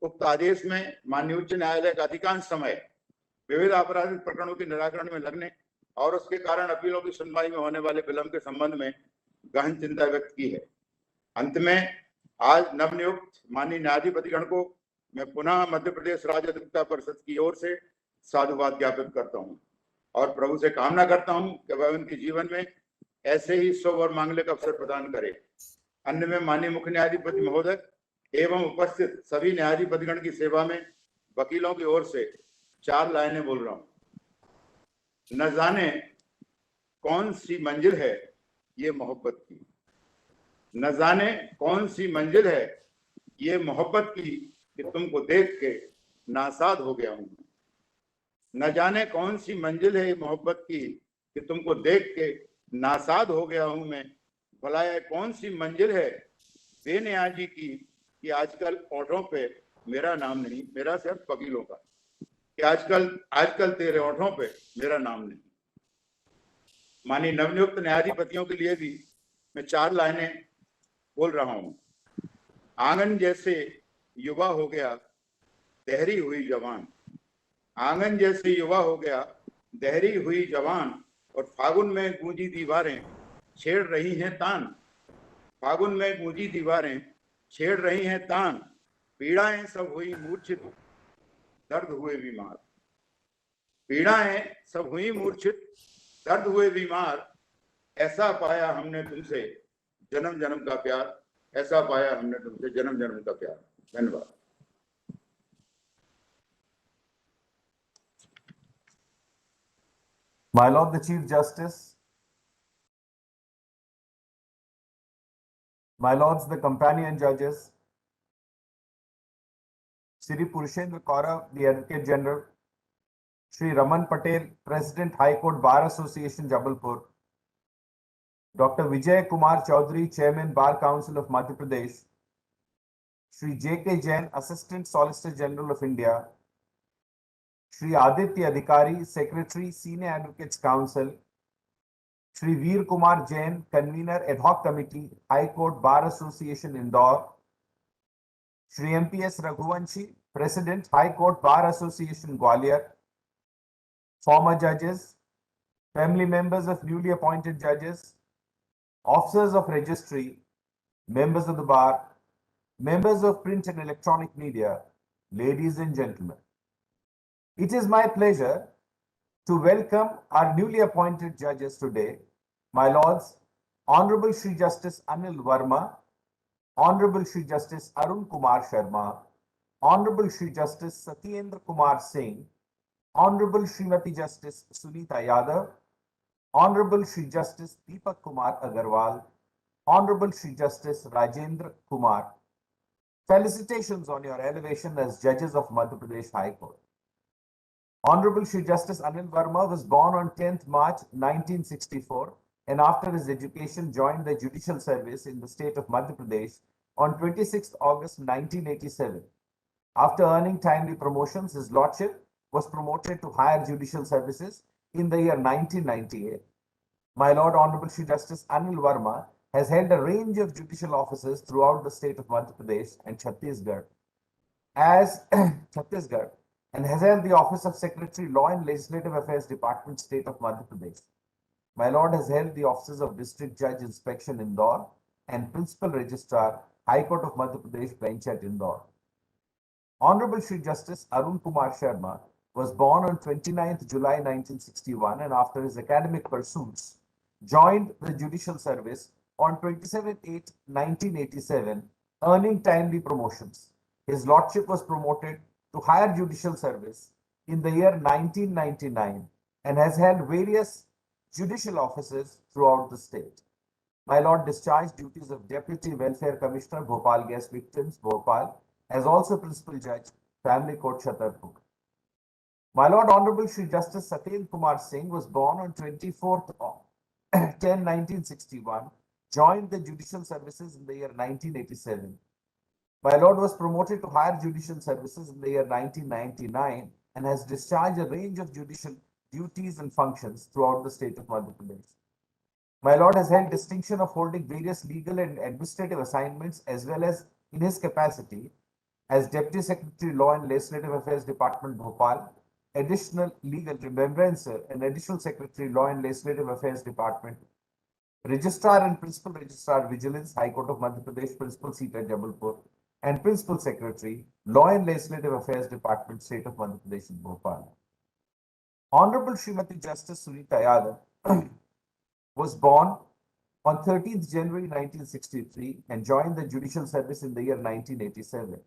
Speaker 10: उक्त आदेश में माननीय उच्च न्यायालय का अधिकांश समय विविध आपराधिक प्रकरणों के निराकरण में लगने और उसके कारण अपीलों की सुनवाई में होने वाले विलंब के संबंध में गहन चिंता व्यक्त की है। अंत में आज नवनियुक्त माननीय न्यायाधिपति गण को मैं पुनः मध्य प्रदेश राज्य अधिवक्ता परिषद की ओर से साधुवाद ज्ञापित करता हूं और प्रभु से कामना करता हूं कि वह उनके जीवन में ऐसे ही शुभ और मांगलिक अवसर प्रदान करे। अन्य में माननीय मुख्य न्यायाधिपति महोदय एवं उपस्थित सभी न्यायाधिपतिगण की सेवा में वकीलों की ओर से 4 लाइनें बोल रहा हूं। न जाने कौन सी मंजिल है ये मोहब्बत की, न जाने कौन सी मंजिल है ये मोहब्बत की कि तुमको देख के नासाद हो गया हूं। न जाने कौन सी मंजिल है ये मोहब्बत की कि तुमको देख के नासाद हो गया हूं मैं। भला यह कौन सी मंजिल है बेनियाजी की कि आजकल ओठों पे मेरा नाम नहीं, मेरा सिर्फ वकीलों का, कि आजकल तेरे ओठों पे मेरा नाम नहीं। माननीय नवनियुक्त न्यायाधिपतियों के लिए भी मैं 4 लाइनें बोल रहा हूं। आंगन जैसे युवा हो गया दहरी हुई जवान, आंगन जैसे युवा हो गया दहरी हुई जवान, और फागुन में गूंजी दीवारें छेड़ रही हैं तान, फागुन में गूंजी दीवारें छेड़ रही हैं तान, पीड़ाएं सब हुई मूर्छित दर्द हुए बीमार, पीड़ाएं सब हुई मूर्छित दर्द हुए बीमार, ऐसा पाया हमने तुमसे जन्म जन्म का प्यार, ऐसा पाया हमने तुमसे जन्म जन्म का प्यार। धन्यवाद।
Speaker 11: My Lord the Chief Justice, my Lords the companion judges, Shri Purushendra Kaurav, the Advocate General, Shri Raman Patel, President High Court Bar Association, Jabalpur, Dr. Vijay Kumar Chaudhary, Chairman Bar Council of Madhya Pradesh, Shri J.K. Jain, Assistant Solicitor General of India, Shri Aditya Adhikari, Secretary, Senior Advocates Council, Shri Veer Kumar Jain, Convener Ad Hoc Committee, High Court Bar Association, Indore, Shri M.P.S. Raghuvanshi, President, High Court Bar Association, Gwalior, former judges, family members of newly appointed judges, officers of registry, members of the bar, members of print and electronic media, ladies and gentlemen. It is my pleasure to welcome our newly appointed judges today, my lords, Honorable Shri Justice Anil Verma, Honorable Shri Justice Arun Kumar Sharma, Honorable Shri Justice Satyendra Kumar Singh, Honorable Srimati Justice Sunita Yadav, Honorable Shri Justice Deepak Kumar Agarwal, Honorable Shri Justice Rajendra Kumar. Felicitations on your elevation as judges of Madhya Pradesh High Court. Honorable Shri Justice Anil Verma was born on 10th March 1964 and after his education joined the judicial service in the state of Madhya Pradesh on 26th August 1987. After earning timely promotions, his lordship was promoted to higher judicial services in the year 1998. My Lord Honorable Shri Justice Anil Verma has held a range of judicial offices throughout the state of Madhya Pradesh and Chhattisgarh as Chhattisgarh and has held the office of Secretary Law and Legislative Affairs Department, State of Madhya Pradesh. My Lord has held the offices of District Judge Inspection Indore and Principal Registrar, High Court of Madhya Pradesh, Bench at Indore. Honorable Shri Justice Arun Kumar Sharma was born on 29th July 1961 and after his academic pursuits joined the judicial service on 27/8/1987, earning timely promotions. His lordship was promoted to higher judicial service in the year 1999 and has held various judicial offices throughout the state. My Lord discharged duties of Deputy Welfare Commissioner, Bhopal Gas Victims, Bhopal, as also Principal Judge, Family Court, Chhatarpur. My Lord Honorable Shri Justice Satyendra Kumar Singh was born on 24th 10/1961, joined the judicial services in the year 1987. My Lord was promoted to higher judicial services in the year 1999 and has discharged a range of judicial duties and functions throughout the state of Madhya Pradesh. My Lord has held distinction of holding various legal and administrative assignments as well as in his capacity as Deputy Secretary Law and Legislative Affairs Department, Bhopal, Additional Legal Remembrancer and Additional Secretary Law and Legislative Affairs Department, Registrar and Principal Registrar Vigilance, High Court of Madhya Pradesh, Principal Seat at Jabalpur, and Principal Secretary, Law and Legislative Affairs Department, State of Madhya Pradesh in Bhopal. Honorable Srimati Justice Sunita Yadav was born on 13th January 1963 and joined the judicial service in the year 1987,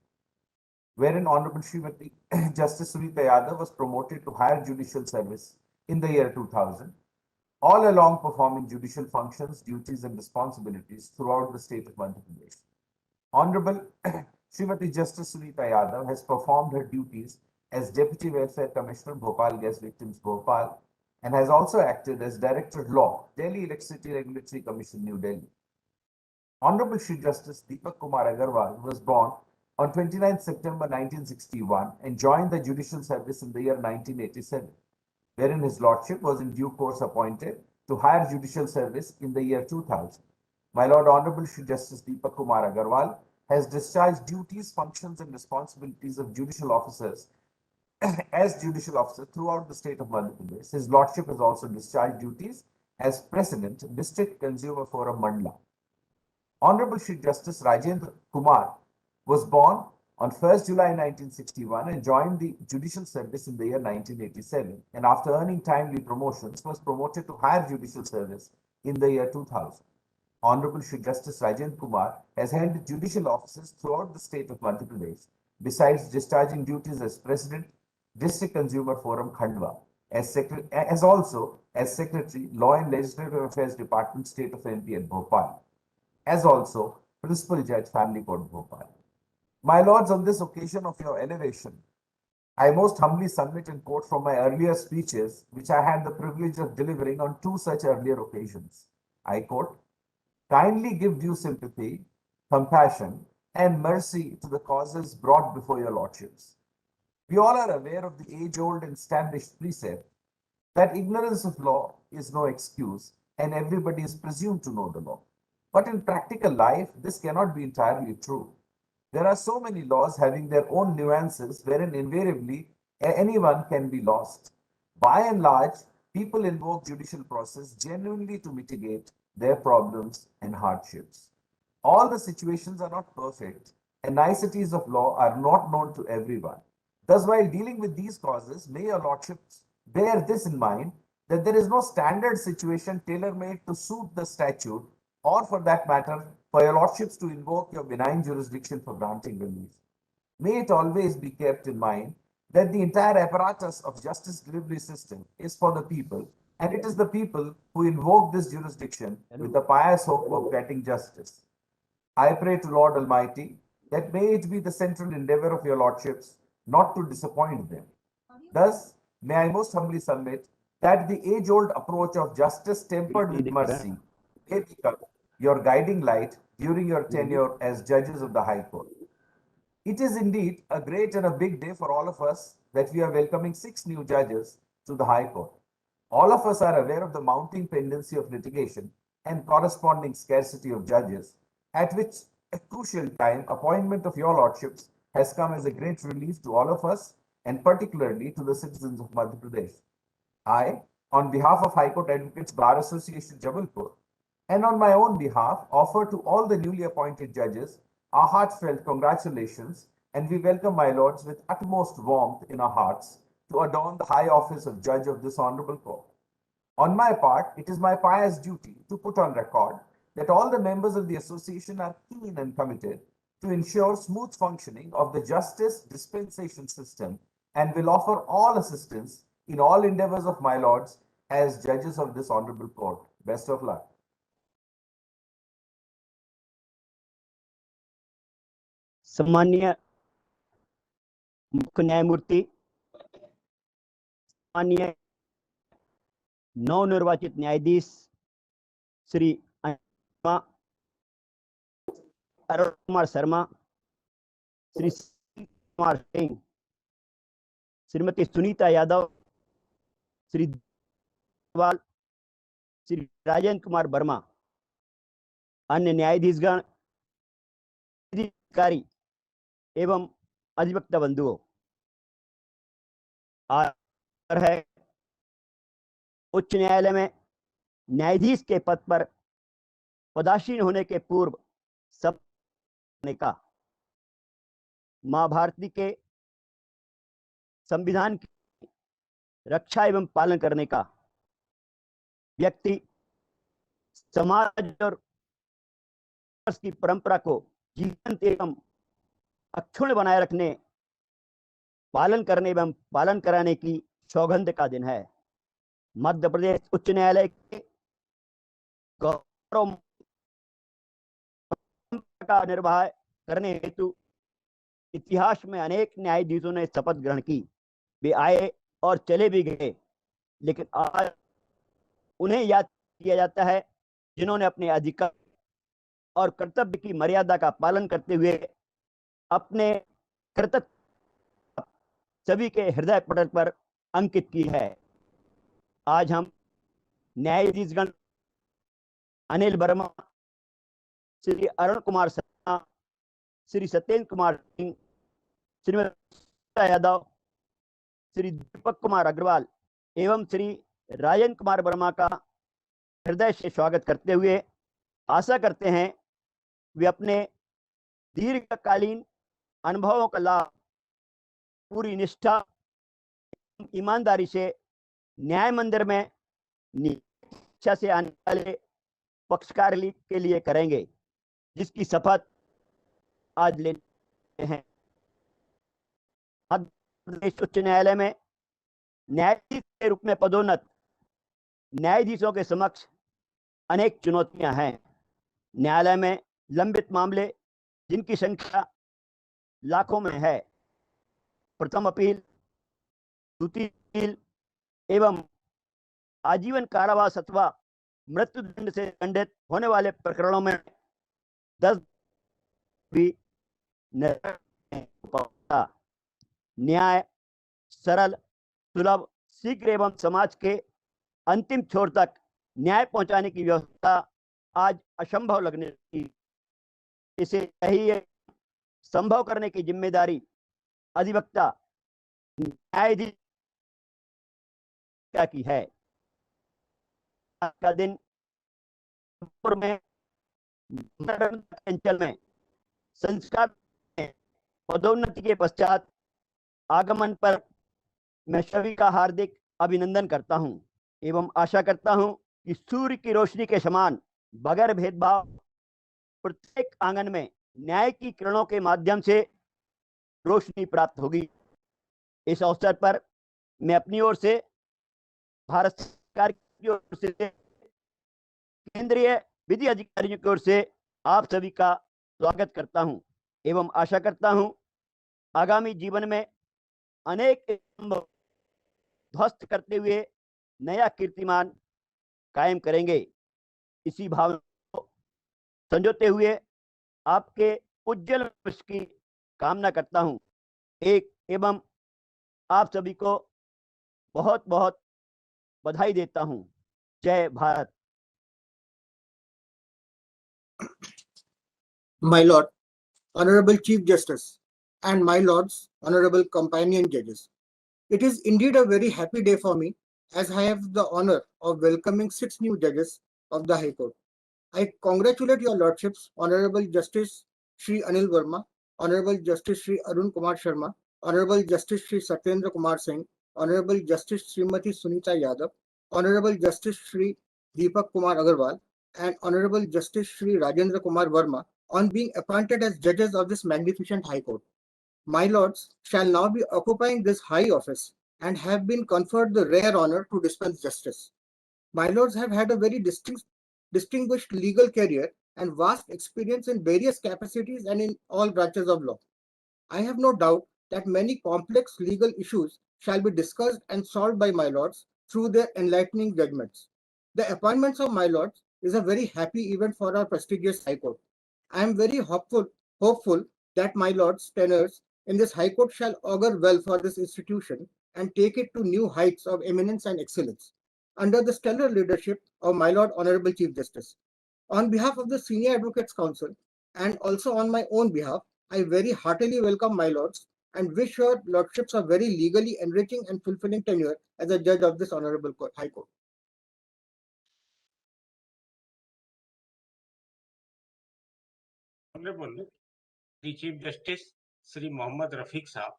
Speaker 11: wherein Honorable Srimati Justice Sunita Yadav was promoted to higher judicial service in the year 2000, all along performing judicial functions, duties, and responsibilities throughout the state of Madhya Pradesh. Honorable Srimati Justice Sunita Yadav has performed her duties as Deputy Welfare Commissioner, Bhopal Gas Victims, Bhopal, and has also acted as Director Law, Delhi Electricity Regulatory Commission, New Delhi. Honorable Shri Justice Deepak Kumar Agarwal was born on 29th September 1961 and joined the judicial service in the year 1987, wherein his lordship was in due course appointed to higher judicial service in the year 2000. My Lord Honorable Shri Justice Deepak Kumar Agarwal has discharged duties, functions, and responsibilities of judicial officers as judicial officer throughout the state of Madhya Pradesh. His lordship has also discharged duties as President, District Consumer Forum, Mandla. Honorable Shri Justice Rajendra Kumar was born on 1st July 1961 and joined the judicial service in the year 1987, and after earning timely promotions was promoted to higher judicial service in the year 2000. Honorable Shri Justice Rajendra Kumar has held judicial offices throughout the state of Madhya Pradesh, besides discharging duties as President, District Consumer Forum, Khandwa, as also as Secretary, Law and Legislative Affairs Department, State of MP at Bhopal, as also Principal Judge, Family Court, Bhopal. My lords, on this occasion of your elevation, I most humbly submit and quote from my earlier speeches, which I had the privilege of delivering on two such earlier occasions. I quote, "Kindly give due sympathy, compassion, and mercy to the causes brought before your lordships. We all are aware of the age-old and established precept that ignorance of law is no excuse and everybody is presumed to know the law. But in practical life, this cannot be entirely true. There are so many laws having their own nuances wherein invariably anyone can be lost. By and large, people invoke judicial process genuinely to mitigate their problems and hardships. All the situations are not perfect and niceties of law are not known to everyone. Thus, while dealing with these causes, may your lordships bear this in mind, that there is no standard situation tailor-made to suit the statute, or for that matter, for your lordships to invoke your benign jurisdiction for granting relief. May it always be kept in mind that the entire apparatus of justice delivery system is for the people, and it is the people who invoke this jurisdiction with the pious hope of getting justice. I pray to Lord Almighty that may it be the central endeavor of your lordships not to disappoint them. Thus, may I most humbly submit that the age-old approach of justice tempered with mercy may become your guiding light during your tenure as judges of the High Court. It is indeed a great and a big day for all of us that we are welcoming 6 new judges to the High Court. All of us are aware of the mounting pendency of litigation and corresponding scarcity of judges, at which a crucial time appointment of your lordships has come as a great relief to all of us, and particularly to the citizens of Madhya Pradesh. I, on behalf of High Court Advocates Bar Association Jabalpur, and on my own behalf, offer to all the newly appointed judges our heartfelt congratulations, and we welcome my lords with utmost warmth in our hearts to adorn the high office of judge of this honorable court. On my part, it is my pious duty to put on record that all the members of the association are keen and committed to ensure smooth functioning of the justice dispensation system, and will offer all assistance in all endeavors of my lords as judges of this honorable court. Best of luck.
Speaker 7: सम्मान्य मुख्य न्यायमूर्ति, माननीय नवनिर्वाचित न्यायाधीश श्री अरुण कुमार शर्मा, श्री कुमार सिंह, श्रीमती सुनीता यादव, श्री अग्रवाल, श्री राजेंद्र कुमार वर्मा, अन्य न्यायाधीशगण, अधिकारी एवं अधिवक्ता बंधुओं, आज है उच्च न्यायालय में न्यायाधीश के पद पर पदासीन होने के पूर्व सब का मां भारती के संविधान की रक्षा एवं पालन करने का, व्यक्ति समाज और की परंपरा को जीवंत एवं अक्षुण्ण बनाए रखने, पालन करने एवं पालन कराने की सौगंध का दिन है। मध्य प्रदेश उच्च न्यायालय के गौरव का निर्वाह करने हेतु इतिहास में अनेक न्यायाधीशों ने शपथ ग्रहण की। वे आए और चले भी गए, लेकिन आज उन्हें याद किया जाता है जिन्होंने अपने अधिकार और कर्तव्य की मर्यादा का पालन करते हुए अपने कर्तव्य सभी के हृदय पटल पर अंकित की है। आज हम न्यायाधीशगण अनिल वर्मा, श्री अरुण कुमार शर्मा, श्री सत्येंद्र कुमार सिंह, श्रीमती यादव, श्री दीपक कुमार अग्रवाल एवं श्री राजेंद्र कुमार वर्मा का हृदय से स्वागत करते हुए आशा करते हैं वे अपने दीर्घकालीन अनुभवों का लाभ पूरी निष्ठा ईमानदारी से न्याय मंदिर में इच्छा से आने वाले पक्षकार के लिए करेंगे, जिसकी शपथ आज लेते हैं। मध्य प्रदेश उच्च न्यायालय में न्यायाधीश के रूप में पदोन्नत न्यायाधीशों के समक्ष अनेक चुनौतियां हैं। न्यायालय में लंबित मामले जिनकी संख्या लाखों में है, प्रथम अपील, द्वितीय अपील एवं आजीवन कारावास अथवा मृत्युदंड से दंडित होने वाले प्रकरणों में 10 भी न्याय सरल, सुलभ, शीघ्र एवं समाज के अंतिम छोर तक न्याय पहुंचाने की व्यवस्था आज असंभव लगने लगी। इसे सही संभव करने की जिम्मेदारी अधिवक्ता न्यायाधीश की है। आज का दिन में अंचल में संस्कार पदोन्नति के पश्चात आगमन पर मैं सभी का हार्दिक अभिनंदन करता हूं एवं आशा करता हूं कि सूर्य की रोशनी के समान बगैर भेदभाव प्रत्येक आंगन में न्याय की किरणों के माध्यम से रोशनी प्राप्त होगी। इस अवसर पर मैं अपनी ओर से भारत सरकार की ओर से केंद्रीय विधि अधिकारियों की ओर से आप सभी का स्वागत करता हूं एवं आशा करता हूं आगामी जीवन में अनेक ध्वस्त करते हुए नया कीर्तिमान कायम करेंगे। इसी भावना को संजोते हुए आपके उज्जवल भविष्य की कामना करता हूं। एक एवं आप सभी को बहुत बहुत बधाई देता हूं। जय Bharat.
Speaker 12: My Lord, Honorable Chief Justice, and my Lords, Honorable Companion Judges. It is indeed a very happy day for me as I have the honor of welcoming 6 new judges of the High Court. I congratulate your Lordships, Honorable Justice Shri Anil Verma, Honorable Justice Shri Arun Kumar Sharma, Honorable Justice Shri Satyendra Kumar Singh, Honorable Justice Srimati Sunita Yadav, Honorable Justice Shri Deepak Kumar Agarwal, and Honorable Justice Shri Rajendra Kumar Verma on being appointed as judges of this magnificent High Court. My lords shall now be occupying this high office and have been conferred the rare honor to dispense justice. My lords have had a very distinguished legal career and vast experience in various capacities and in all branches of law. I have no doubt that many complex legal issues shall be discussed and solved by my lords through their enlightening judgments. The appointments of my lords is a very happy event for our prestigious High Court. I am very hopeful that my lords' tenures in this High Court shall augur well for this institution and take it to new heights of eminence and excellence. Under the stellar leadership of my Lord Honorable Chief Justice. On behalf of the Senior Advocates Council and also on my own behalf, I very heartily welcome my lords and wish your lordships a very legally enriching and fulfilling tenure as a judge of this Honorable High Court.
Speaker 4: Honorable the Chief Justice Sri Mohammad Rafiq Saab,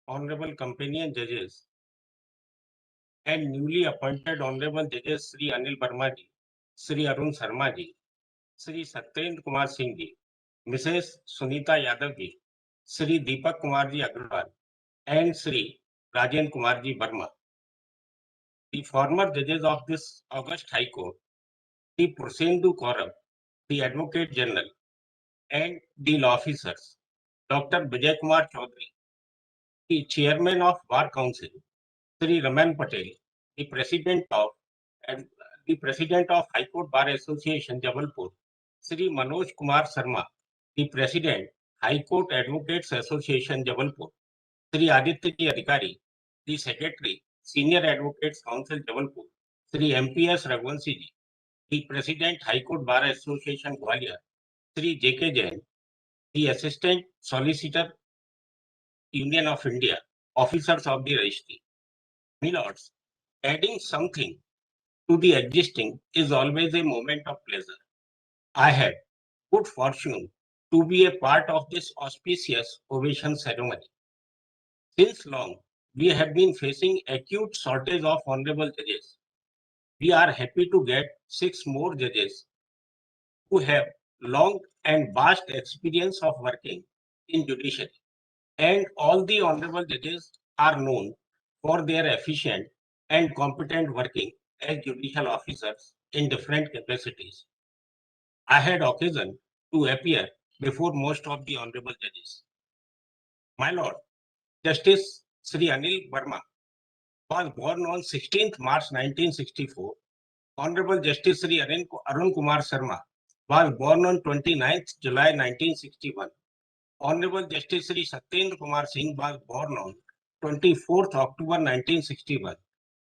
Speaker 4: Honorable Companion Judges, and newly appointed Honorable Judges Sri Anil Verma ji, Sri Arun Sharma ji, Sri Satyendra Kumar Singh ji, Mrs. Sunita Yadav ji, Sri Deepak Kumar ji Agarwal, and Sri Rajendra Kumar ji Verma. The former judges of this august High Court, the Prosendu Kaurav, the Advocate General, and the law officers, Dr. Vijay Kumar Chaudhary, the Chairman of Bar Council, Sri Raman Patel, the President of High Court Bar Association, Jabalpur, Sri Manoj Kumar Sharma, the President, High Court Advocates Association, Jabalpur, Sri Aditya Ji Adhikari, the Secretary, Senior Advocates Council, Jabalpur, Sri MPS Raghuvanshi Ji, the President, High Court Bar Association, Gwalior, Sri J.K. Jain, the Assistant Solicitor, Union of India, officers of the Registry. My lords, adding something to the existing is always a moment of pleasure. I had good fortune to be a part of this auspicious ovation ceremony. Since long, we have been facing acute shortage of honorable judges. We are happy to get 6 more judges who have long and vast experience of working in judiciary. And all the honorable judges are known for their efficient and competent working as judicial officers in different capacities. I had occasion to appear before most of the honorable judges. My Lord, Justice Sri Anil Verma was born on 16th March 1964. Honorable Justice Sri Arun Kumar Sharma was born on 29th July 1961. Honorable Justice Sri Satyendra Kumar Singh was born on 24th October 1961.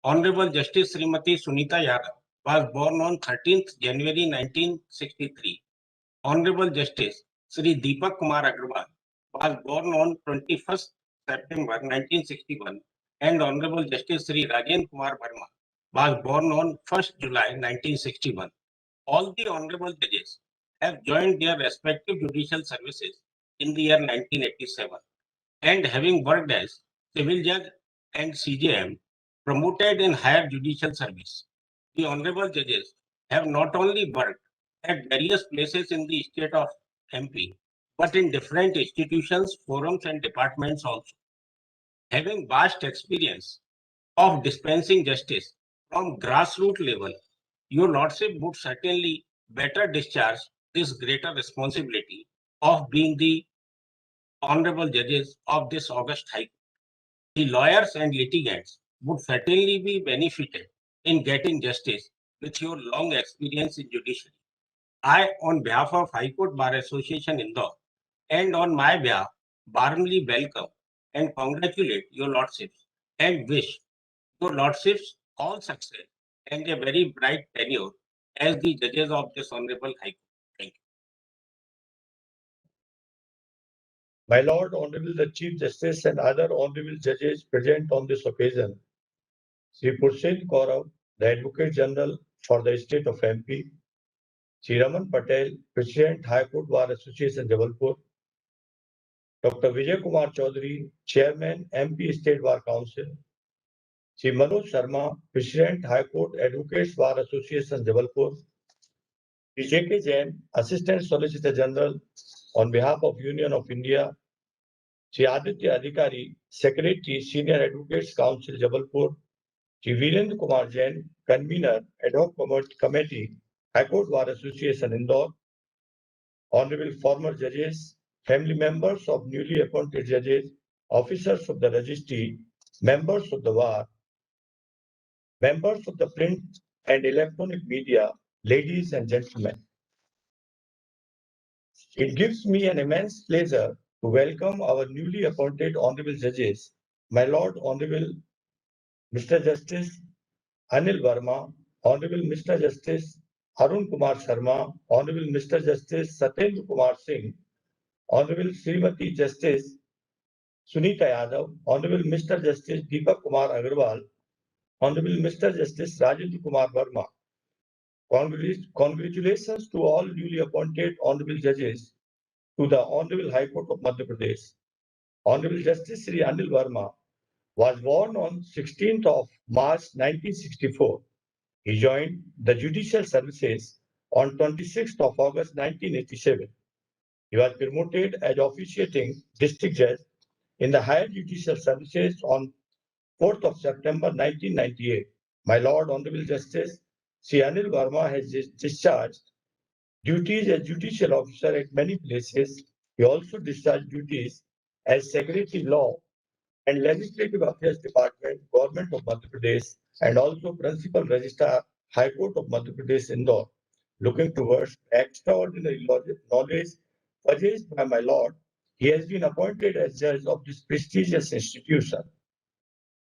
Speaker 4: Honorable Justice Srimati Sunita Yadav was born on 13th January 1963. Honorable Justice Sri Deepak Kumar Agarwal was born on 21st September 1961. And Honorable Justice Sri Rajendra Kumar Verma was born on 1st July 1961. All the honorable judges have joined their respective judicial services in the year 1987 and having worked as civil judge, and CJM promoted in higher judicial service. The honorable judges have not only worked at various places in the state of MP, but in different institutions, forums, and departments also. Having vast experience of dispensing justice from grassroots level, your lordship would certainly better discharge this greater responsibility of being the honorable judges of this august high court. The lawyers and litigants would certainly be benefited in getting justice with your long experience in judiciary. I, on behalf of High Court Bar Association Indore, and on my behalf, warmly welcome and congratulate your lordships and wish your lordships all success and a very bright tenure as the judges of this honorable High Court. Thank you.
Speaker 13: My Lord, Honorable the Chief Justice and other honorable judges present on this occasion, Shri Purshid Gaurav, the Advocate General for the State of MP, Shri Raman Patel, President High Court Bar Association Jabalpur, Dr. Vijay Kumar Chaudhary, Chairman MP State Bar Council, Shri Manoj Sharma, President High Court Advocates Bar Association Jabalpur, Shri J.K. Jain, Assistant Solicitor General on behalf of Union of India, Shri Aditya Adhikari, Secretary, Senior Advocates Council, Jabalpur, Shri Virendra Kumar Jain, Convener, Ad hoc Committee, High Court Bar Association, Indore, Honorable former judges, family members of newly appointed judges, officers of the registry, members of the bar, members of the print and electronic media, ladies and gentlemen. It gives me an immense pleasure to welcome our newly appointed honorable judges, my Lord Honorable Mr. Justice Anil Verma, Honorable Mr. Justice Arun Kumar Sharma, Honorable Mr. Justice Satyendra Kumar Singh, Honorable Srimati Justice Sunita Yadav, Honorable Mr. Justice Deepak Kumar Agarwal, Honorable Mr. Justice Rajendra Kumar Verma. Congratulations to all newly appointed honorable judges to the Honorable High Court of Madhya Pradesh. Honorable Justice Shri Anil Verma was born on 16th of March 1964. He joined the judicial services on 26th of August 1987. He was promoted as officiating district judge in the higher judicial services on 4th of September 1998. My Lord Honorable Justice Sri Anil Verma has discharged duties as judicial officer at many places. He also discharged duties as Secretary Law and Legislative Affairs Department, Government of Madhya Pradesh, and also Principal Registrar, High Court of Madhya Pradesh, Indore. Looking towards extraordinary knowledge possessed by my Lord, he has been appointed as judge of this prestigious institution.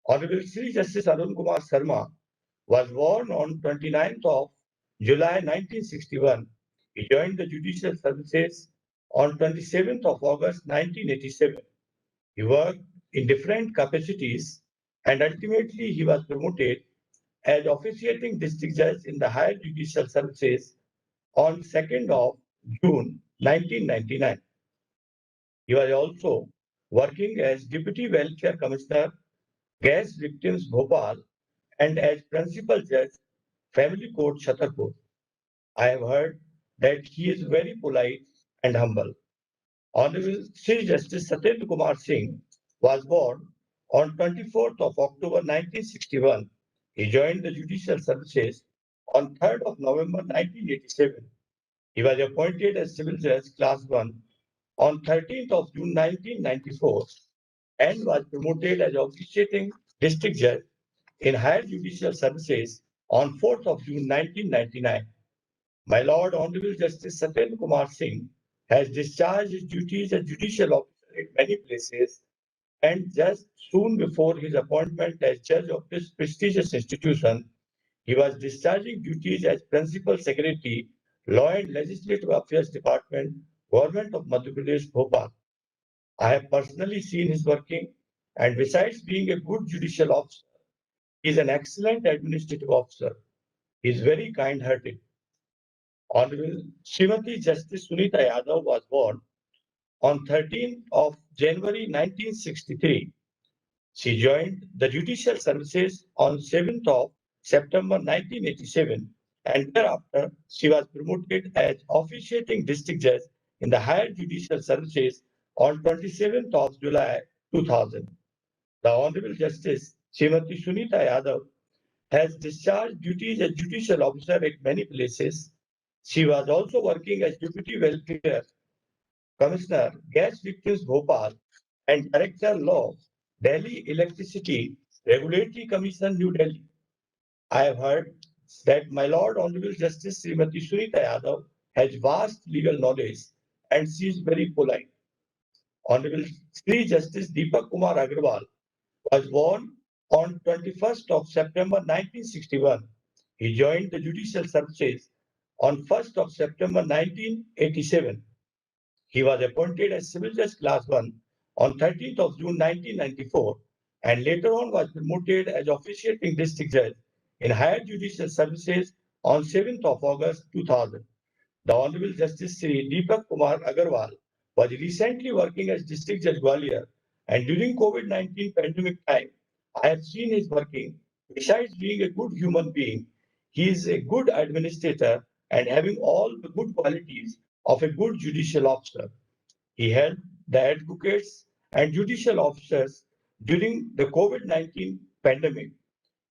Speaker 13: Honorable Shri Justice Arun Kumar Sharma was born on 29th of July 1961. He joined the judicial services on 27th of August 1987. He worked in different capacities and ultimately he was promoted as officiating district judge in the higher judicial services on 2nd of June 1999. He was also working as Deputy Welfare Commissioner, Gas Victims Bhopal, and as Principal Judge, Family Court Chhatarpur. I have heard that he is very polite and humble. Honorable Chief Justice Satyendra Kumar Singh was born on 24th of October 1961. He joined the judicial services on 3rd of November 1987. He was appointed as Civil Judge Class 1 on 13th of June 1994 and was promoted as officiating district judge in higher judicial services on 4th of June 1999. My Lord Honorable Justice Satyendra Kumar Singh has discharged his duties as judicial officer in many places and just soon before his appointment as judge of this prestigious institution, he was discharging duties as Principal Secretary, Law and Legislative Affairs Department, Government of Madhya Pradesh, Bhopal. I have personally seen his working, and besides being a good judicial officer, he is an excellent administrative officer. He is very kind-hearted. Honorable Srimati Justice Sunita Yadav was born on 13th of January 1963. She joined the judicial services on 7th of September 1987, and thereafter she was promoted as officiating district judge in the higher judicial services on 27th of July 2000. The Honorable Justice Srimati Sunita Yadav has discharged duties as judicial officer at many places. She was also working as Deputy Welfare Commissioner, Gas Victims Bhopal, and Director Law, Delhi Electricity Regulatory Commission, New Delhi. I have heard that my Lord Honorable Justice Srimati Sunita Yadav has vast legal knowledge and she is very polite. Honorable Shri Justice Deepak Kumar Agarwal was born on 21st of September 1961. He joined the judicial services on 1st of September 1987. He was appointed as Civil Judge Class 1 on 13th of June 1994 and later on was promoted as officiating district judge in higher judicial services on 7th of August 2000. The Honorable Justice Shri Deepak Kumar Agarwal was recently working as District Judge Gwalior, and during COVID-19 pandemic time, I have seen his working. Besides being a good human being, he is a good administrator and having all the good qualities of a good judicial officer. He helped the advocates and judicial officers during the COVID-19 pandemic.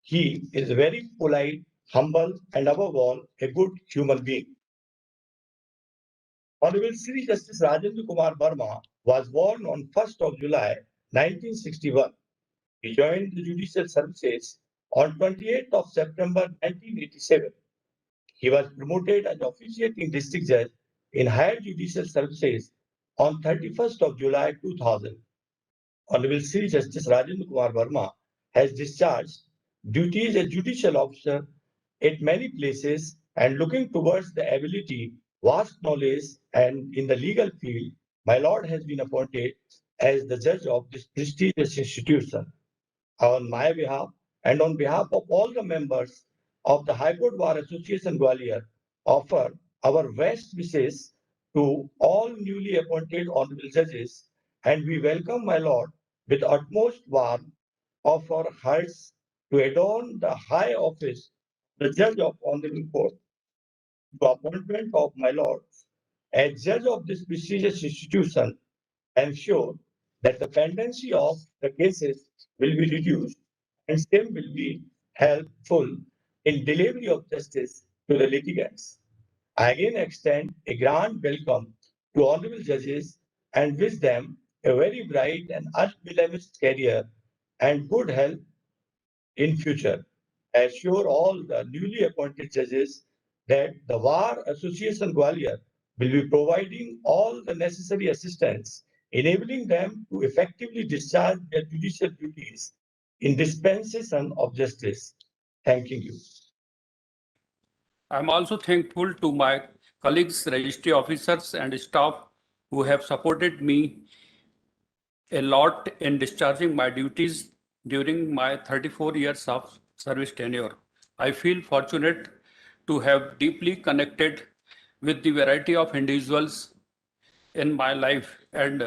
Speaker 13: He is very polite, humble, and above all, a good human being. Honorable Shri Justice Rajendra Kumar Verma was born on 1st of July 1961. He joined the judicial services on 28th of September 1987. He was promoted as officiating district judge in higher judicial services on 31st of July 2000. Honorable Shri Justice Rajendra Kumar Verma has discharged duties as judicial officer at many places and looking towards the ability, vast knowledge, and in the legal field, my Lord has been appointed as the judge of this prestigious institution. On my behalf and on behalf of all the members of the High Court Bar Association Gwalior, offer our best wishes to all newly appointed honorable judges, and we welcome my Lord with utmost warmth of our hearts to adorn the high office, the Judge of Honorable Court. The appointment of my Lord as Judge of this prestigious institution ensure that the pendency of the cases will be reduced and same will be helpful in delivery of justice to the litigants. I again extend a grand welcome to honorable judges and wish them a very bright and unblemished career and good health in future. I assure all the newly appointed judges that the Bar Association Gwalior will be providing all the necessary assistance, enabling them to effectively discharge their judicial duties in dispensation of justice. Thanking you.
Speaker 2: I am also thankful to my colleagues, registry officers and staff who have supported me a lot in discharging my duties during my 34 years of service tenure. I feel fortunate to have deeply connected with the variety of individuals in my life, and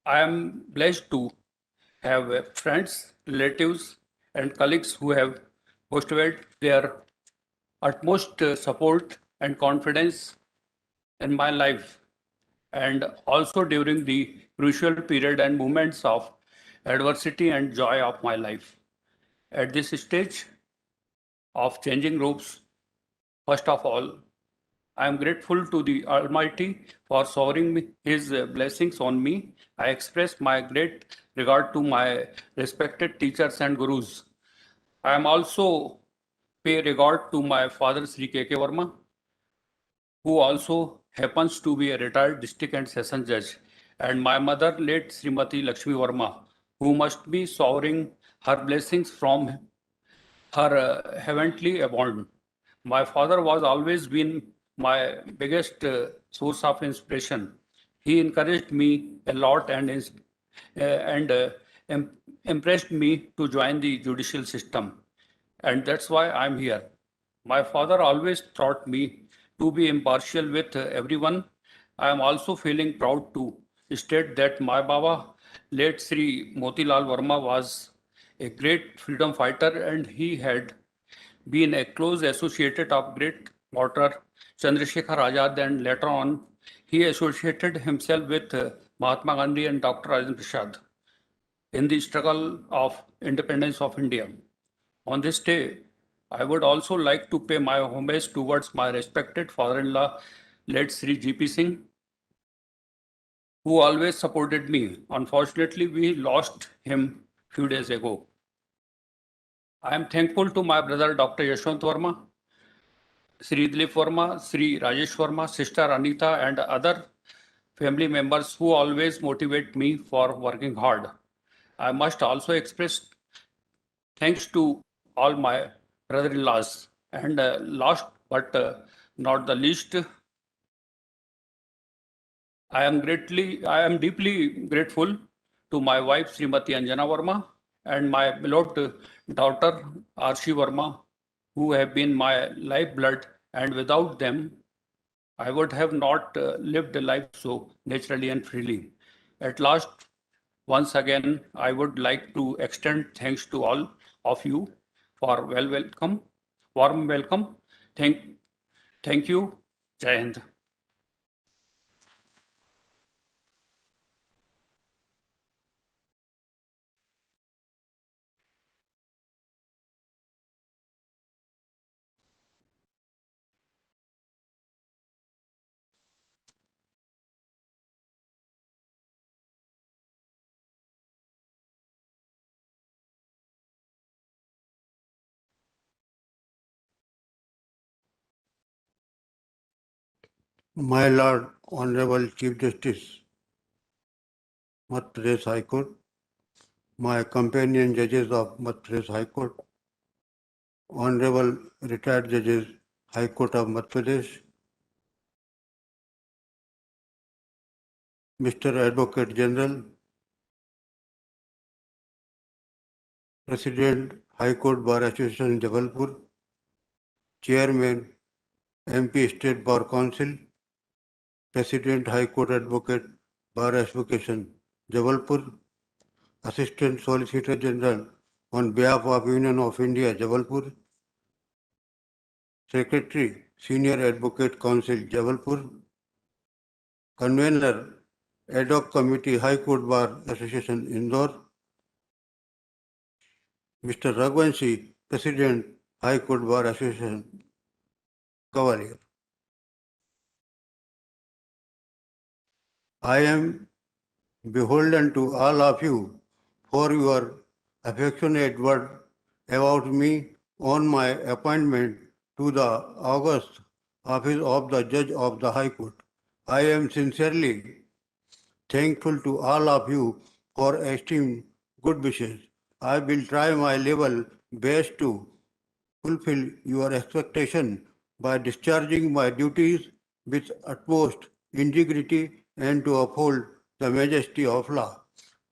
Speaker 2: I am blessed to have friends, relatives, and colleagues who have bestowed their utmost support and confidence in my life, and also during the crucial period and moments of adversity and joy of my life. At this stage of changing ropes, first of all, I am grateful to the Almighty for showering His blessings on me. I express my great regard to my respected teachers and gurus. I am also pay regard to my father Sri K.K. Verma, who also happens to be a retired district and session judge, and my mother late Srimati Lakshmi Verma, who must be showering her blessings from her heavenly abode. My father was always been my biggest source of inspiration. He encouraged me a lot and impressed me to join the judicial system, and that's why I'm here. My father always taught me to be impartial with everyone. I am also feeling proud to state that my Baba Late Shri Motilal Verma was a great freedom fighter and he had been a close associate of great martyr Chandrasekhar Azad, and later on he associated himself with Mahatma Gandhi and Dr. Rajendra Prasad in the struggle of independence of India. On this day, I would also like to pay my homage towards my respected father-in-law, late Sri G.P. Singh, who always supported me. Unfortunately, we lost him few days ago. I am thankful to my brother Dr. Yashwant Verma, Sri Dilip Verma, Sri Rajesh Verma, sister Anita, and other family members who always motivate me for working hard. I must also express thanks to all my brother-in-laws. And last but not the least, I am deeply grateful to my wife Srimati Anjana Verma and my beloved daughter Arshi Verma, who have been my lifeblood, and without them, I would have not lived a life so naturally and freely. At last, once again, I would like to extend thanks to all of you for warm welcome. Thank you. Jai Hind.
Speaker 3: My Lord, Honorable Chief Justice, Madhya Pradesh High Court, my companion judges of Madhya Pradesh High Court, Honorable retired judges, High Court of Madhya Pradesh, Mr. Advocate General, President, High Court Bar Association, Jabalpur, Chairman, MP State Bar Council, President, High Court Advocate, Bar Association, Jabalpur, Assistant Solicitor General on behalf of Union of India, Jabalpur, Secretary, Senior Advocate Council, Jabalpur, Convener, Ad hoc Committee, High Court Bar Association, Indore, Mr. Raghuvanshi, President, High Court Bar Association, Cavalier. I am beholden to all of you for your affectionate word about me on my appointment to the August office of the Judge of the High Court. I am sincerely thankful to all of you for esteemed good wishes. I will try my level best to fulfill your expectation by discharging my duties with utmost integrity and to uphold the majesty of law.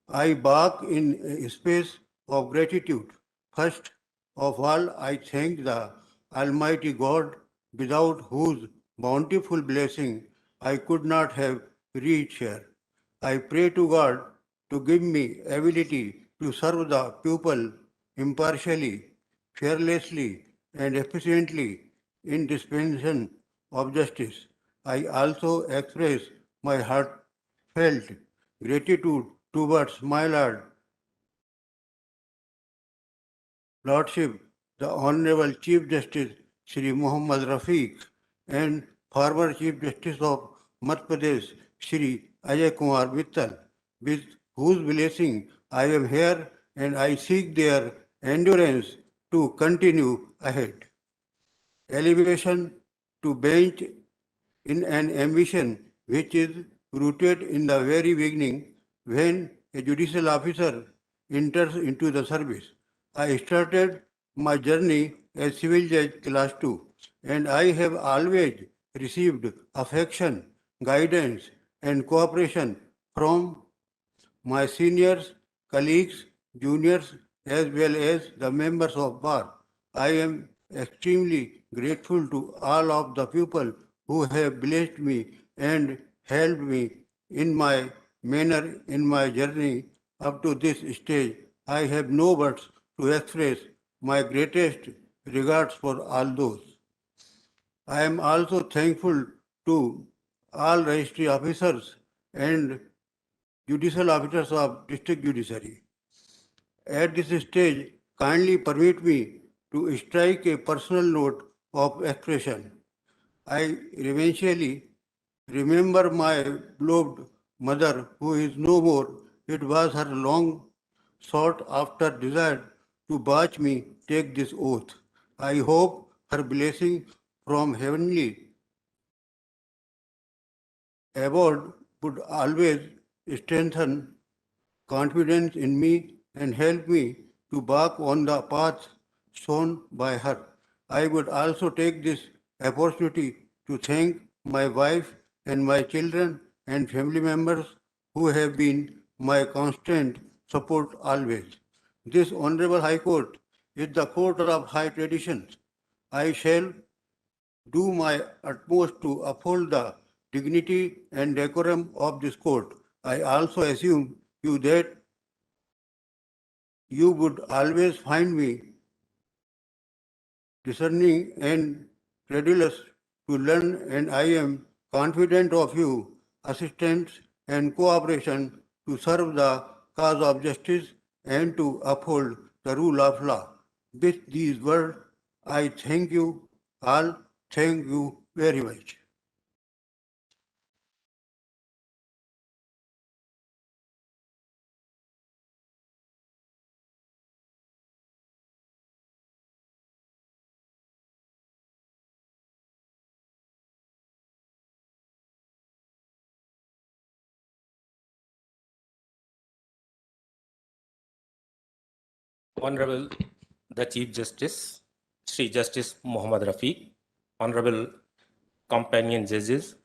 Speaker 3: I bark in a space of gratitude. First of all, I thank the Almighty God, without whose bountiful blessing I could not have reached here. I pray to God to give me ability to serve the people impartially, fearlessly, and efficiently in dispensation of justice. I also express my heartfelt gratitude towards my Lordship, the Honorable Chief Justice Shri Muhammad Rafiq, and former Chief Justice of Madhya Pradesh Shri Ajay Kumar Mittal, with whose blessing I am here and I seek their endurance to continue ahead. Elevation to bench in an ambition which is rooted in the very beginning when a judicial officer enters into the service. I started my journey as civil judge class 2 and I have always received affection, guidance and cooperation from my seniors, colleagues, juniors as well as the members of bar. I am extremely grateful to all of the people who have blessed me and helped me in my manner in my journey Up to this stage, I have no words to express my greatest regards for all those. I am also thankful to all registry officers and judicial officers of district judiciary. At this stage, kindly permit me to strike a personal note of expression. I reverentially remember my beloved mother, who is no more. It was her long sought after desire to watch me take this oath. I hope her blessing from heavenly abode would always strengthen confidence in me and help me to walk on the path shown by her. I would also take this opportunity to thank my wife and my children and family members who have been my constant support always. This Honorable High Court is the court of high traditions. I shall do my utmost to uphold the dignity and decorum of this court. I also assume you that you would always find me discerning and credulous to learn, and I am confident of you assistance and cooperation to serve the cause of justice and to uphold the rule of law. With these words, I thank you all. Thank you very much.
Speaker 4: Honorable the Chief Justice, Shri Justice Muhammad Rafiq, Honorable Companion Judges,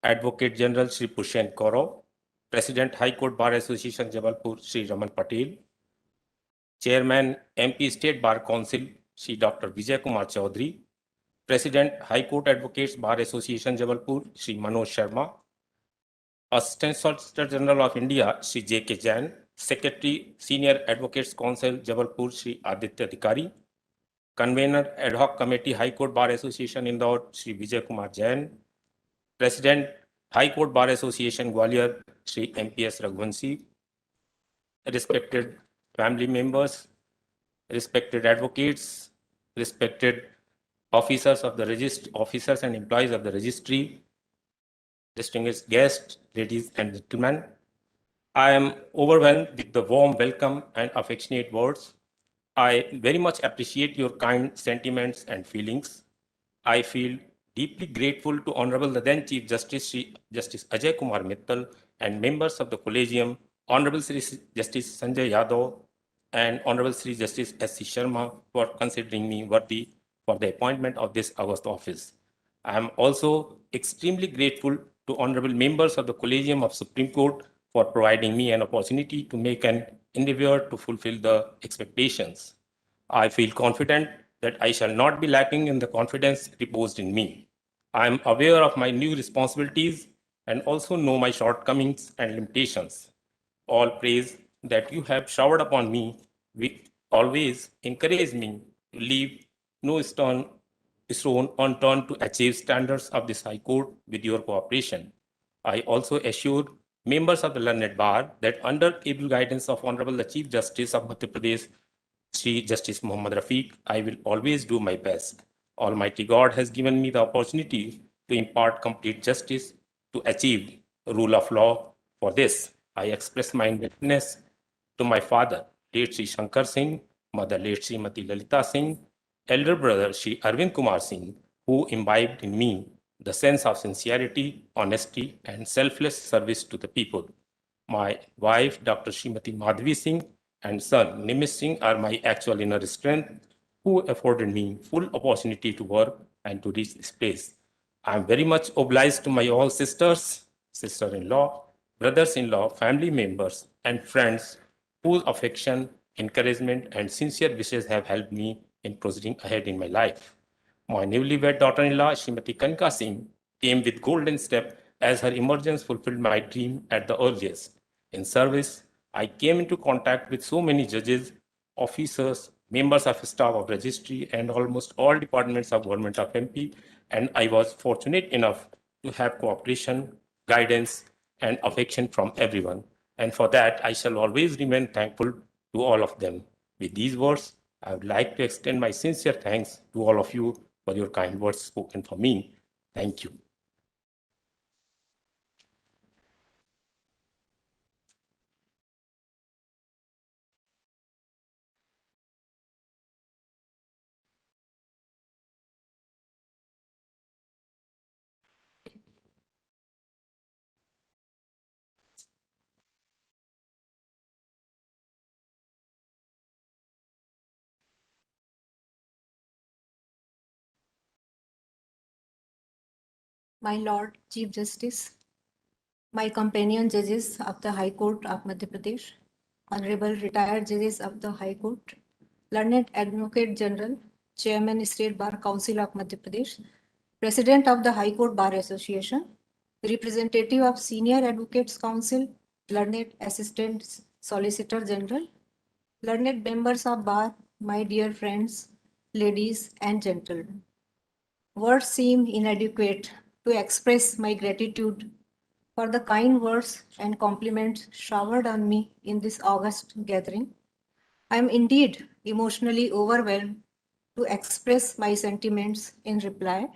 Speaker 4: Advocate General Shri Pushen Kaurav, President High Court Bar Association Jabalpur Shri Raman Patel, Chairman MP State Bar Council Shri Dr. Vijay Kumar Chaudhary, President High Court Advocates Bar Association Jabalpur Shri Manoj Sharma, Assistant Solicitor General of India Shri J.K. Jain, Secretary Senior Advocates Council Jabalpur Shri Aditya Adhikari, Convener Ad Hoc Committee High Court Bar Association Indore Shri Vijay Kumar Jain, President High Court Bar Association Gwalior Shri MPS Raghuvanshi, respected family members, respected advocates, respected officers of the registry, officers and employees of the registry, distinguished guests, ladies and gentlemen, I am overwhelmed with the warm welcome and affectionate words. I very much appreciate your kind sentiments and feelings. I feel deeply grateful to Honorable the then Chief Justice Shri Justice Ajay Kumar Mittal and members of the Collegium, Honorable Shri Justice Sanjay Yadav and Honorable Shri Justice S.C. Sharma for considering me worthy for the appointment of this august office. I am also extremely grateful to honorable members of the Collegium of Supreme Court for providing me an opportunity to make an endeavor to fulfill the expectations. I feel confident that I shall not be lacking in the confidence reposed in me. I am aware of my new responsibilities and also know my shortcomings and limitations. All praise that you have showered upon me will always encourage me to leave no stone unturned to achieve standards of this High Court with your cooperation. I also assure members of the learned bar that under able guidance of Honorable the Chief Justice of Madhya Pradesh, Shri Justice Muhammad Rafiq, I will always do my best. Almighty God has given me the opportunity to impart complete justice to achieve rule of law. For this, I express my indebtedness to my father, late Shri Shankar Singh, mother, late Srimati Lalita Singh, elder brother, Shri Arvind Kumar Singh, who imbibed in me the sense of sincerity, honesty, and selfless service to the people. My wife, Dr. Srimati Madhvi Singh, and son, Nimish Singh, are my actual inner strength, who afforded me full opportunity to work and to reach this place. I am very much obliged to my all sisters, sister-in-law, brothers-in-law, family members, and friends whose affection, encouragement, and sincere wishes have helped me in proceeding ahead in my life. My newlywed daughter-in-law, Srimati Kanika Singh, came with golden step as her emergence fulfilled my dream at the earliest. In service I came into contact with so many judges, officers, members of staff of registry, and almost all departments of government of MP, and I was fortunate enough to have cooperation, guidance, and affection from everyone. And for that, I shall always remain thankful to all of them. With these words, I would like to extend my sincere thanks to all of you for your kind words spoken for me. Thank you.
Speaker 5: My Lord Chief Justice, my companion judges of the High Court of Madhya Pradesh, Honorable retired judges of the High Court, Learned Advocate General, Chairman State Bar Council of Madhya Pradesh, President of the High Court Bar Association, Representative of Senior Advocates Council, Learned Assistant Solicitor General, learned members of Bar, my dear friends, ladies and gentlemen. Words seem inadequate to express my gratitude for the kind words and compliments showered on me in this August gathering. I am indeed emotionally overwhelmed to express my sentiments in reply.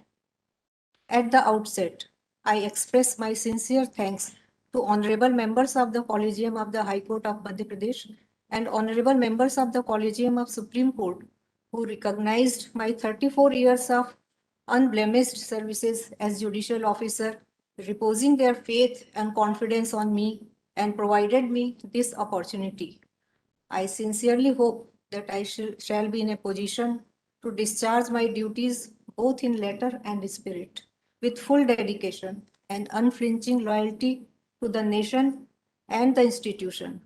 Speaker 5: At the outset, I express my sincere thanks to honorable members of the Collegium of the High Court of Madhya Pradesh and honorable members of the Collegium of Supreme Court who recognized my 34 years of unblemished services as judicial officer, reposing their faith and confidence on me and provided me this opportunity. I sincerely hope that I shall be in a position to discharge my duties both in letter and spirit, with full dedication and unflinching loyalty to the nation and the institution,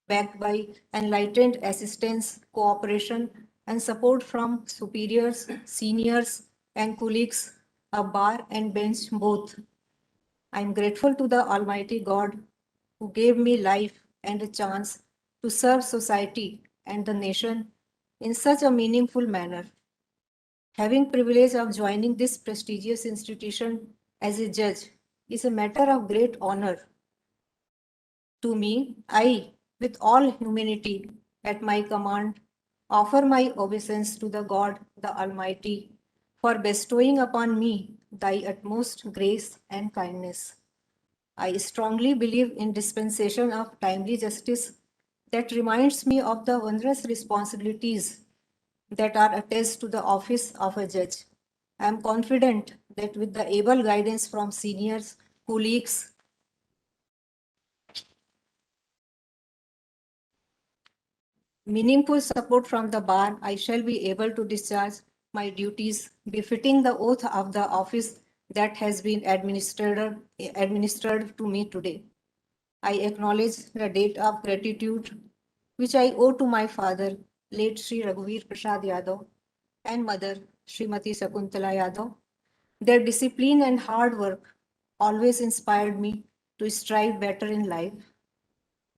Speaker 5: backed by enlightened assistance, cooperation, and support from superiors, seniors, and colleagues of bar and bench both. I am grateful to the Almighty God who gave me life and a chance to serve society and the nation in such a meaningful manner. Having privilege of joining this prestigious institution as a judge is a matter of great honor. To me, I, with all humility at my command, offer my obeisance to the God, the Almighty, for bestowing upon me thy utmost grace and kindness. I strongly believe in dispensation of timely justice that reminds me of the wondrous responsibilities that are attached to the office of a judge. I am confident that with the able guidance from seniors, colleagues, meaningful support from the bar, I shall be able to discharge my duties befitting the oath of the office that has been administered to me today. I acknowledge the debt of gratitude which I owe to my father, late Shri Raghuveer Prasad Yadav, and mother, Srimati Sakuntala Yadav. Their discipline and hard work always inspired me to strive better in life.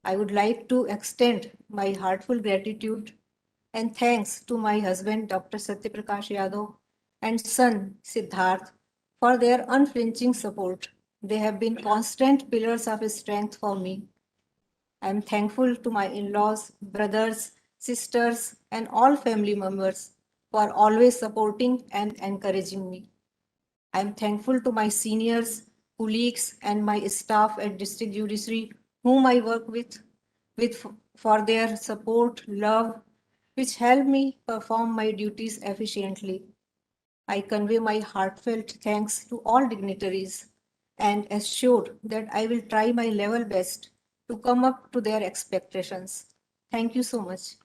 Speaker 5: I would like to extend my heartfelt gratitude and thanks to my husband, Dr. Satyaprakash Yadav, and son, Siddharth, for their unflinching support. They have been constant pillars of strength for me. I am thankful to my in-laws, brothers, sisters, and all family members for always supporting and encouraging me. I am thankful to my seniors, colleagues, and my staff at District Judiciary whom I work with for their support, love, which help me perform my duties efficiently. I convey my heartfelt thanks to all dignitaries and assure that I will try my level best to come up to their expectations. Thank you so much.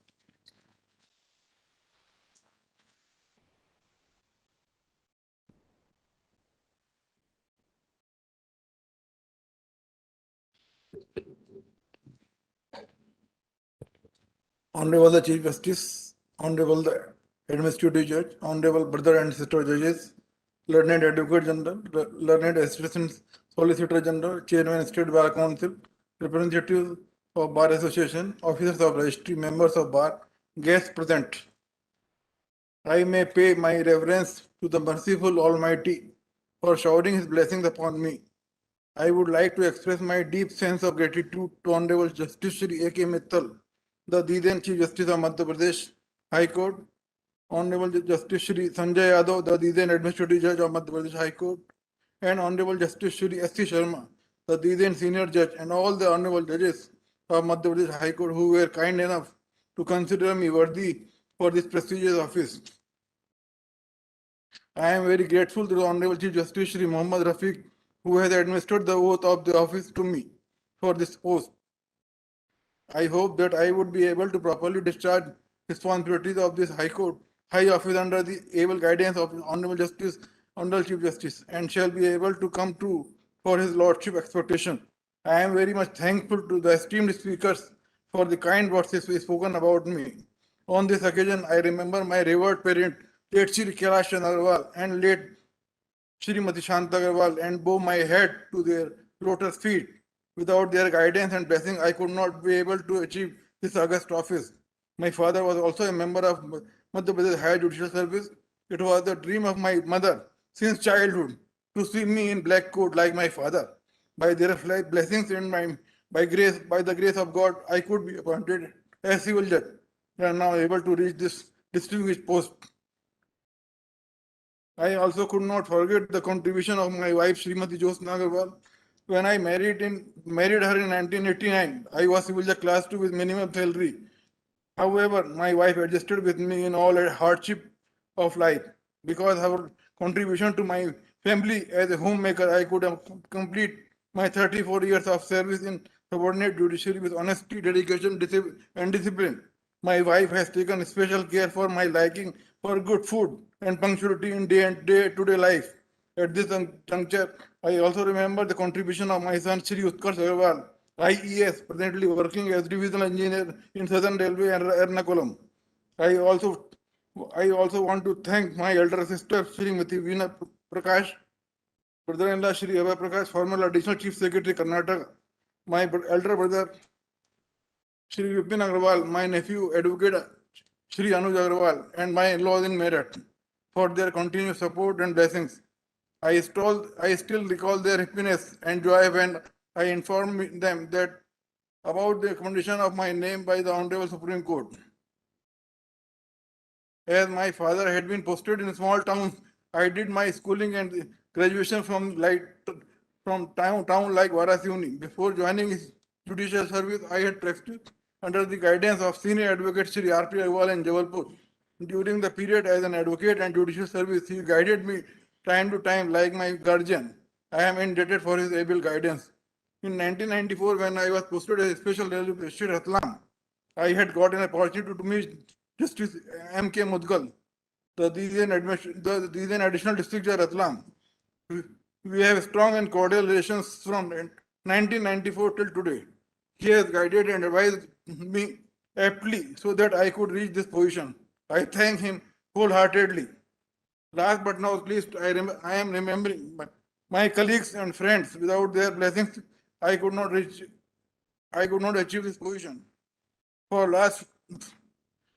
Speaker 6: Honorable the Chief Justice, Honorable the Administrative Judge, Honorable Brother and Sister Judges, Learned Advocate General, Learned Assistant Solicitor General, Chairman State Bar Council, Representatives of Bar Association, officers of registry, members of bar, guests present. I may pay my reverence to the merciful Almighty for showering His blessings upon me. I would like to express my deep sense of gratitude to Honorable Justice Shri A.K. Mittal, the then Chief Justice of Madhya Pradesh High Court, Honorable Justice Shri Sanjay Yadav, the then Administrative Judge of Madhya Pradesh High Court, and Honorable Justice Shri S.C. Sharma, the then Senior Judge, and all the Honorable Judges of Madhya Pradesh High Court who were kind enough to consider me worthy for this prestigious office. I am very grateful to the Honorable Chief Justice Shri Mohammad Rafiq, who has administered the oath of the office to me for this post. I hope that I would be able to properly discharge responsibilities of this High Court, High Office under the able guidance of Honorable Justice, Honorable Chief Justice, and shall be able to come true for His Lordship expectation. I am very much thankful to the esteemed speakers for the kind words spoken about me. On this occasion, I remember my revered parent, late Shri Kailash Agarwal and late Srimati Shanta Agarwal, and bow my head to their lotus feet. Without their guidance and blessing, I could not be able to achieve this august office. My father was also a member of Madhya Pradesh Higher Judicial Service. It was the dream of my mother since childhood to see me in black coat like my father. By their blessings and by the grace of God, I could be appointed as civil judge and am now able to reach this distinguished post. I also could not forget the contribution of my wife Srimati Josna Agarwal. When I married her in 1989, I was civil judge class 2 with minimum salary. However, my wife adjusted with me in all hardship of life. Because of her contribution to my family as a homemaker, I could complete my 34 years of service in subordinate judiciary with honesty, dedication, and discipline. My wife has taken special care for my liking for good food and punctuality in day-to-day life. At this juncture, I also remember the contribution of my son Shri Utkarsh Agarwal, IES, presently working as divisional engineer in Southern Railway and Ernakulam. I also want to thank my elder sister Srimati Veena Prakash, brother-in-law Shri Abhay Prakash, former additional chief secretary Karnataka, my elder brother Shri Vipin Agarwal, my nephew advocate Shri Anuj Agarwal, and my in-laws in Meerut for their continued support and blessings. I still recall their happiness and joy when I informed them that about the recommendation of my name by the Honorable Supreme Court. As my father had been posted in a small town, I did my schooling and graduation from town like Varasiuni. Before joining his judicial service, I had practiced under the guidance of senior advocate Shri R.P. Agarwal in Jabalpur. During the period as an advocate and judicial service, he guided me time to time like my guardian. I am indebted for his able guidance. In 1994, when I was posted as a special registrar at Ratlam, I had got an opportunity to meet Justice M.K. Mudgal, the then additional district judge at Ratlam. We have strong and cordial relations from 1994 till today. He has guided and advised me aptly so that I could reach this position. I thank him wholeheartedly. Last but not least, I am remembering my colleagues and friends. Without their blessings, I could not achieve this position. For last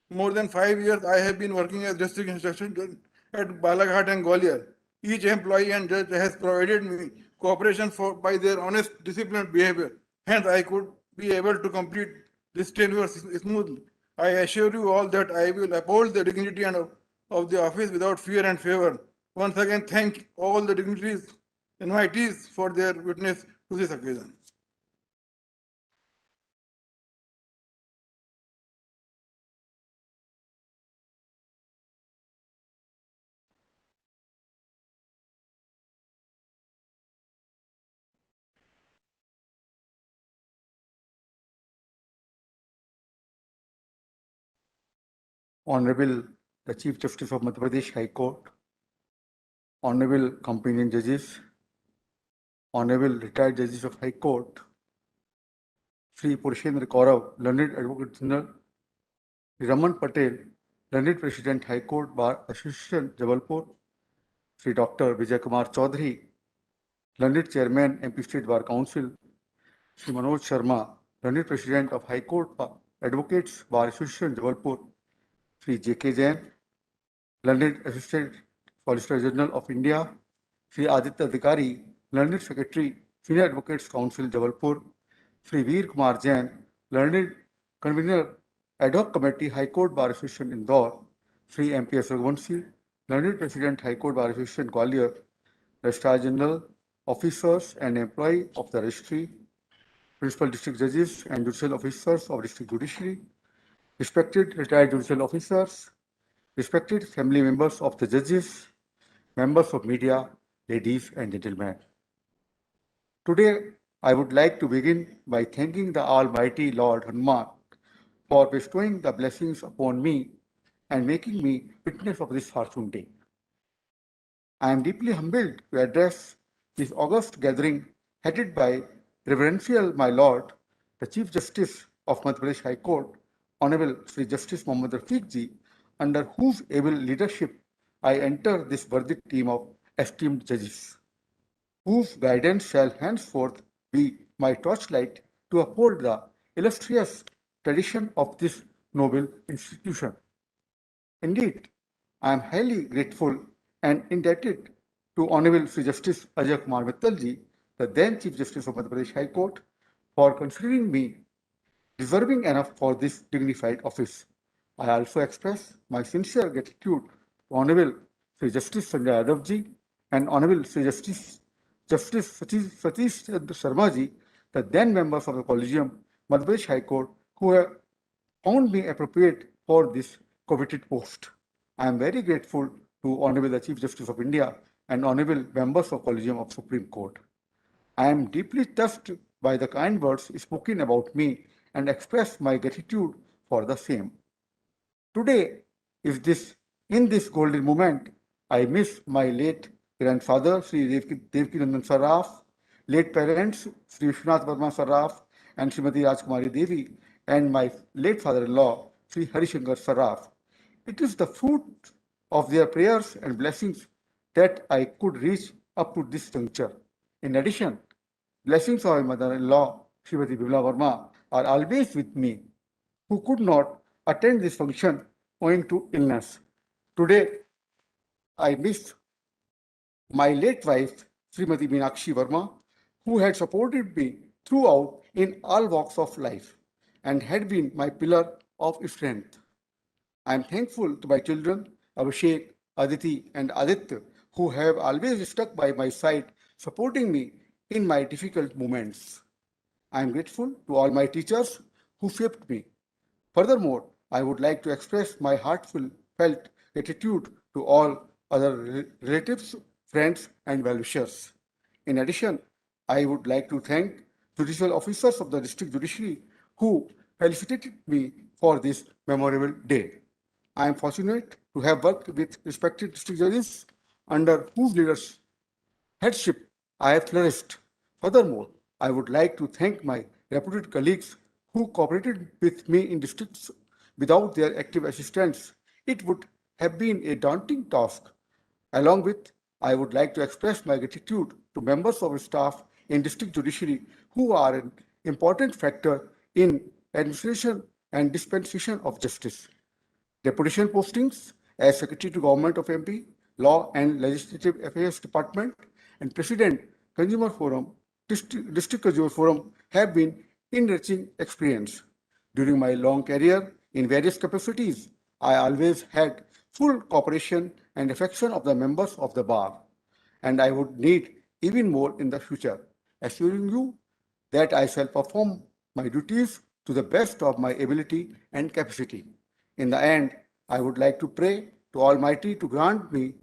Speaker 6: more than 5 years, I have been working as district instruction judge at Balaghat and Gwalior. Each employee and judge has provided me cooperation by their honest, disciplined behavior. Hence, I could be able to complete this tenure smoothly. I assure you all that I will uphold the dignity of the office without fear and favor. Once again, thank all the dignitaries, invitees for their witness to this occasion.
Speaker 14: Honorable the Chief Justice of Madhya Pradesh High Court, Honorable Companion Judges, Honorable Retired Judges of High Court, Shri Purushendra Kaurav, Learned Advocate General, Raman Patel, Learned President High Court Bar Association Jabalpur, Shri Dr. Vijay Kumar Chaudhary, Learned Chairman MP State Bar Council, Shri Manoj Sharma, Learned President of High Court Advocates Bar Association, Jabalpur, Shri J.K. Jain, Learned Assistant Solicitor General of India, Shri Aditya Adhikari, Learned Secretary, Senior Advocates Council, Jabalpur, Shri Veer Kumar Jain, Learned Convener, Ad hoc Committee, High Court Bar Association, Indore, Shri M.P.S. Raghuvanshi, Learned President, High Court Bar Association, Gwalior, Registrar General, officers and employee of the Registry, Principal District Judges and Judicial Officers of District Judiciary, respected retired judicial officers, respected family members of the judges, members of media, ladies and gentlemen. Today, I would like to begin by thanking the Almighty Lord Hanuman for bestowing the blessings upon me and making me witness of this fortune day. I am deeply humbled to address this august gathering headed by Reverential My Lord, the Chief Justice of Madhya Pradesh High Court, Honorable Sri Justice Mohammad Rafiq Ji, under whose able leadership I enter this worthy team of esteemed judges, whose guidance shall henceforth be my torchlight to uphold the illustrious tradition of this noble institution. Indeed, I am highly grateful and indebted to Honorable Sri Justice Ajay Kumar Mittal Ji, the then Chief Justice of Madhya Pradesh High Court, for considering me deserving enough for this dignified office. I also express my sincere gratitude to Honorable Sri Justice Sanjay Yadav Ji and Honorable Sri Justice Satish Sharma Ji, the then members of the Collegium, Madhya Pradesh High Court, who have found me appropriate for this coveted post. I am very grateful to Honorable the Chief Justice of India and Honorable members of Collegium of Supreme Court. I am deeply touched by the kind words spoken about me and express my gratitude for the same. Today, in this golden moment, I miss my late grandfather, Sri Devkinandan Saraf, late parents, Sri Vishwanath Verma Saraf and Srimati Rajkumari Devi, and my late father-in-law, Sri Harishankar Saraf. It is the fruit of their prayers and blessings that I could reach up to this juncture. In addition, blessings of my mother-in-law, Srimati Bimla Verma, are always with me, who could not attend this function owing to illness. Today, I miss my late wife, Srimati Meenakshi Verma, who had supported me throughout in all walks of life and had been my pillar of strength. I am thankful to my children, Abhishek, Aditi, and Aditya, who have always stuck by my side, supporting me in my difficult moments. I am grateful to all my teachers who shaped me. Furthermore, I would like to express my heartfelt gratitude to all other relatives, friends, and well-wishers. In addition, I would like to thank judicial officers of the district judiciary who felicitated me for this memorable day. I am fortunate to have worked with respected district judges under whose headship I have flourished. Furthermore, I would like to thank my reputed colleagues who cooperated with me in districts. Without their active assistance, it would have been a daunting task. Along with, I would like to express my gratitude to members of staff in district judiciary who are an important factor in administration and dispensation of justice. Deputation postings as Secretary to Government of MP, Law and Legislative Affairs Department, and President, Consumer Forum, District Consumer Forum have been enriching experience. During my long career in various capacities, I always had full cooperation and affection of the members of the bar, and I would need even more in the future, assuring you that I shall perform my duties to the best of my ability and capacity. In the end, I would like to pray to Almighty to grant me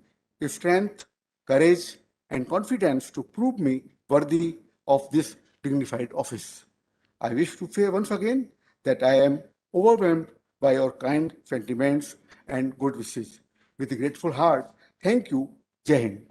Speaker 14: strength, courage, and confidence to prove me worthy of this dignified office. I wish to say once again that I am overwhelmed by your kind sentiments and good wishes. With a grateful heart, thank you. Jai Hind.